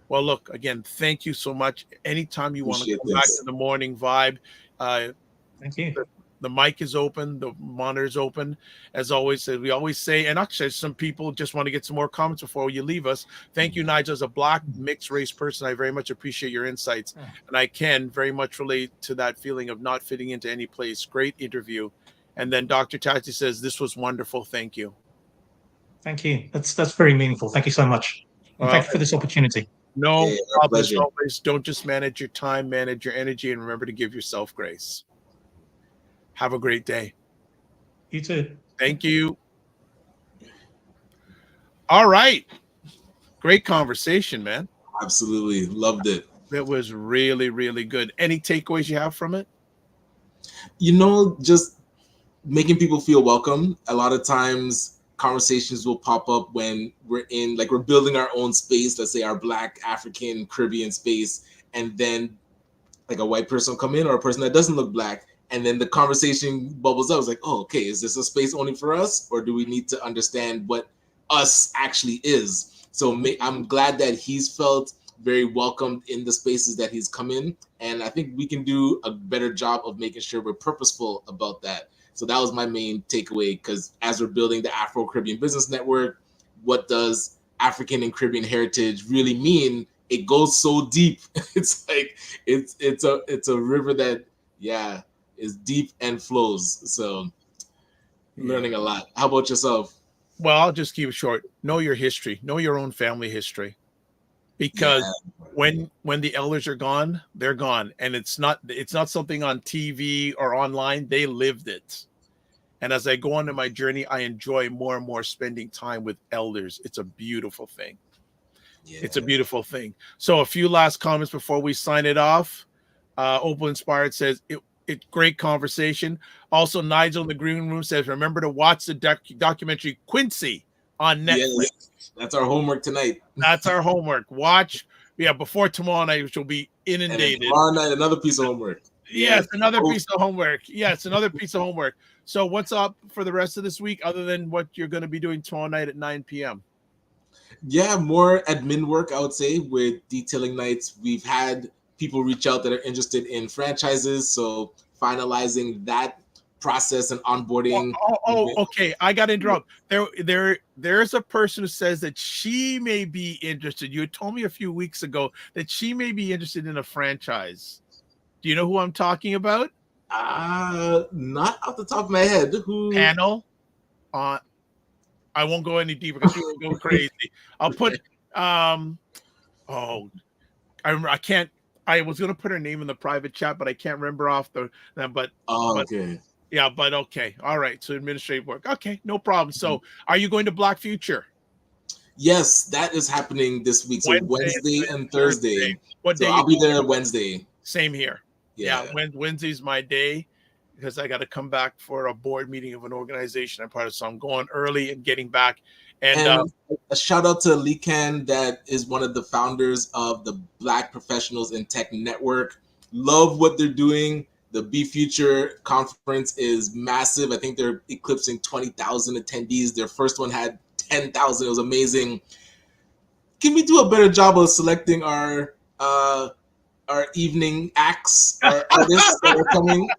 Speaker 3: Well, look, again, thank you so much. Anytime you want to come back to the Morning Vibe,
Speaker 6: thank you.
Speaker 3: The mic is open, the monitor is open. As always, we always say, and actually some people just want to get some more comments before you leave us. Thank you, Nigel. As a Black mixed race person, I very much appreciate your insights. And I can very much relate to that feeling of not fitting into any place. Great interview. And then Dr. Tati says, this was wonderful. Thank you.
Speaker 6: Thank you. That's very meaningful. Thank you so much. And thank you for this opportunity.
Speaker 3: No problem. As always, don't just manage your time, manage your energy, and remember to give yourself grace. Have a great day.
Speaker 6: You too.
Speaker 3: Thank you. All right. Great conversation, man.
Speaker 4: Absolutely. Loved it.
Speaker 3: That was really, really good. Any takeaways you have from it?
Speaker 4: Just making people feel welcome. A lot of times conversations will pop up when we're building our own space, let's say our Black, African, Caribbean space, and then like a white person will come in or a person that doesn't look Black. And then the conversation bubbles up. It's like, oh, okay, is this a space only for us? Or do we need to understand what us actually is? So I'm glad that he's felt very welcomed in the spaces that he's come in. And I think we can do a better job of making sure we're purposeful about that. So that was my main takeaway, because as we're building the Afro-Caribbean Business Network, what does African and Caribbean heritage really mean? It goes so deep. It's like it's a river that is deep and flows. So learning a lot. How about yourself?
Speaker 3: Well, I'll just keep it short. Know your history. Know your own family history. Because when the elders are gone, they're gone. And it's not something on TV or online. They lived it. And as I go on in my journey, I enjoy more and more spending time with elders. It's a beautiful thing. Yeah. It's a beautiful thing. So a few last comments before we sign it off. Opal Inspired says, it great conversation. Also, Nigel in the green room says, remember to watch the documentary Quincy on Netflix.
Speaker 4: Yes, that's our homework tonight.
Speaker 3: That's our homework. Watch. Before tomorrow night, which will be inundated.
Speaker 4: And tomorrow night, another piece of homework.
Speaker 3: Yes, another piece of homework. Yes, another piece of homework. So what's up for the rest of this week, other than what you're going to be doing tomorrow night at 9 p.m.?
Speaker 4: Yeah, more admin work, I would say, with detailing nights. We've had people reach out that are interested in franchises, so finalizing that process and onboarding.
Speaker 3: Okay. I got to interrupt. There's a person who says that she may be interested. You had told me a few weeks ago that she may be interested in a franchise. Do you know who I'm talking about?
Speaker 4: Not off the top of my head. Who?
Speaker 3: Panel. I won't go any deeper because people will go crazy. I'll put. I can't. I was going to put her name in the private chat, but I can't remember off the. But
Speaker 4: okay.
Speaker 3: Yeah, but okay. All right. So administrative work. Okay, no problem. So are you going to Black Future?
Speaker 4: Yes, that is happening this week. So Wednesday and Thursday.
Speaker 3: What day?
Speaker 4: I'll be there Wednesday.
Speaker 3: Same here. Yeah, Wednesday's my day because I got to come back for a board meeting of an organization I'm part of. So I'm going early and getting back. And
Speaker 4: a shout out to Lee Can, that is one of the founders of the Black Professionals in Tech Network. Love what they're doing. The Be Future conference is massive. I think they're eclipsing 20,000 attendees. Their first one had 10,000. It was amazing. Can we do a better job of selecting our evening acts, our artists that are coming?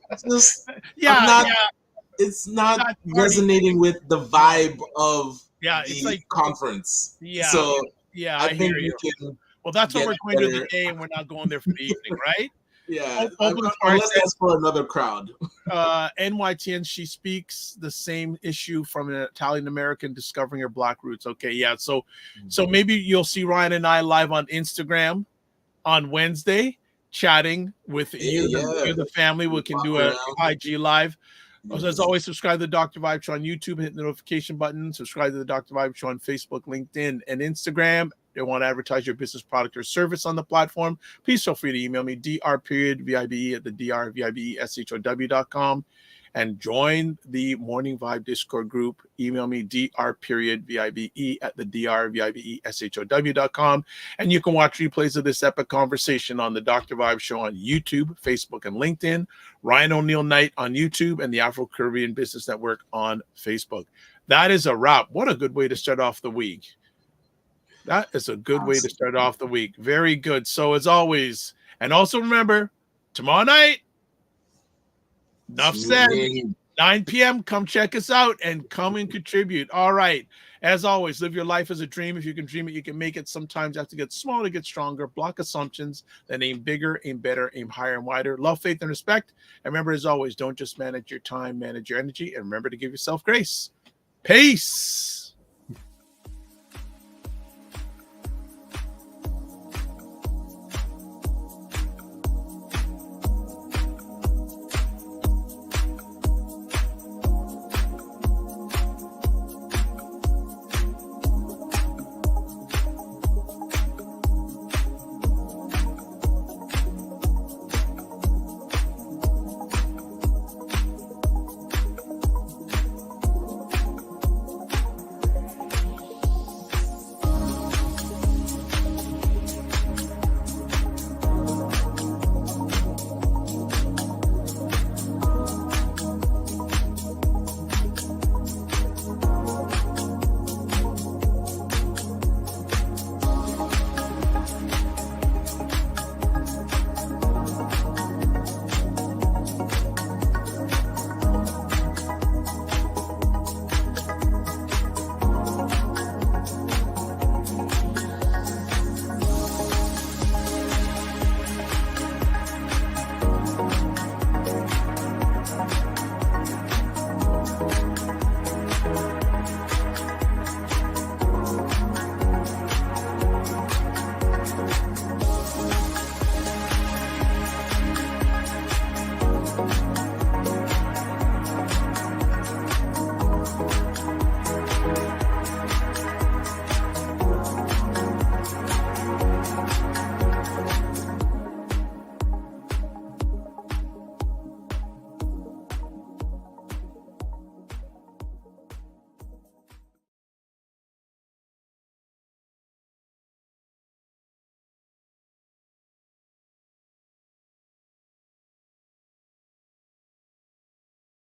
Speaker 4: It's not resonating with the vibe of the conference. So I think we can.
Speaker 3: Well, that's what we're going to do today, and we're not going there for the evening, right?
Speaker 4: Yeah, unless that's for another crowd.
Speaker 3: NYTN, she speaks the same issue from an Italian American discovering her Black roots. Okay, yeah. So maybe you'll see Ryan and I live on Instagram on Wednesday, chatting with you, the family. We can do a IG live. As always, subscribe to the Dr. Vibe Show on YouTube, hit the notification button. Subscribe to the Dr. Vibe Show on Facebook, LinkedIn, and Instagram. If you want to advertise your business, product, or service on the platform, please feel free to email me, dr.vibe@thedrvibeshow.com, and join the Morning Vibe Discord group. Email me, dr.vibe@thedrvibeshow.com, and you can watch replays of this epic conversation on the Dr. Vibe Show on YouTube, Facebook, and LinkedIn, Ryan O'Neill Knight on YouTube, and the Afro-Caribbean Business Network on Facebook. That is a wrap. What a good way to start off the week. That is a good way to start off the week. Very good. So as always, and also remember, tomorrow night, enough said, 9 p.m., come check us out and come and contribute. All right. As always, live your life as a dream. If you can dream it, you can make it. Sometimes you have to get smaller to get stronger. Block assumptions, then aim bigger, aim better, aim higher and wider. Love, faith, and respect. And remember, as always, don't just manage your time, manage your energy. And remember to give yourself grace. Peace.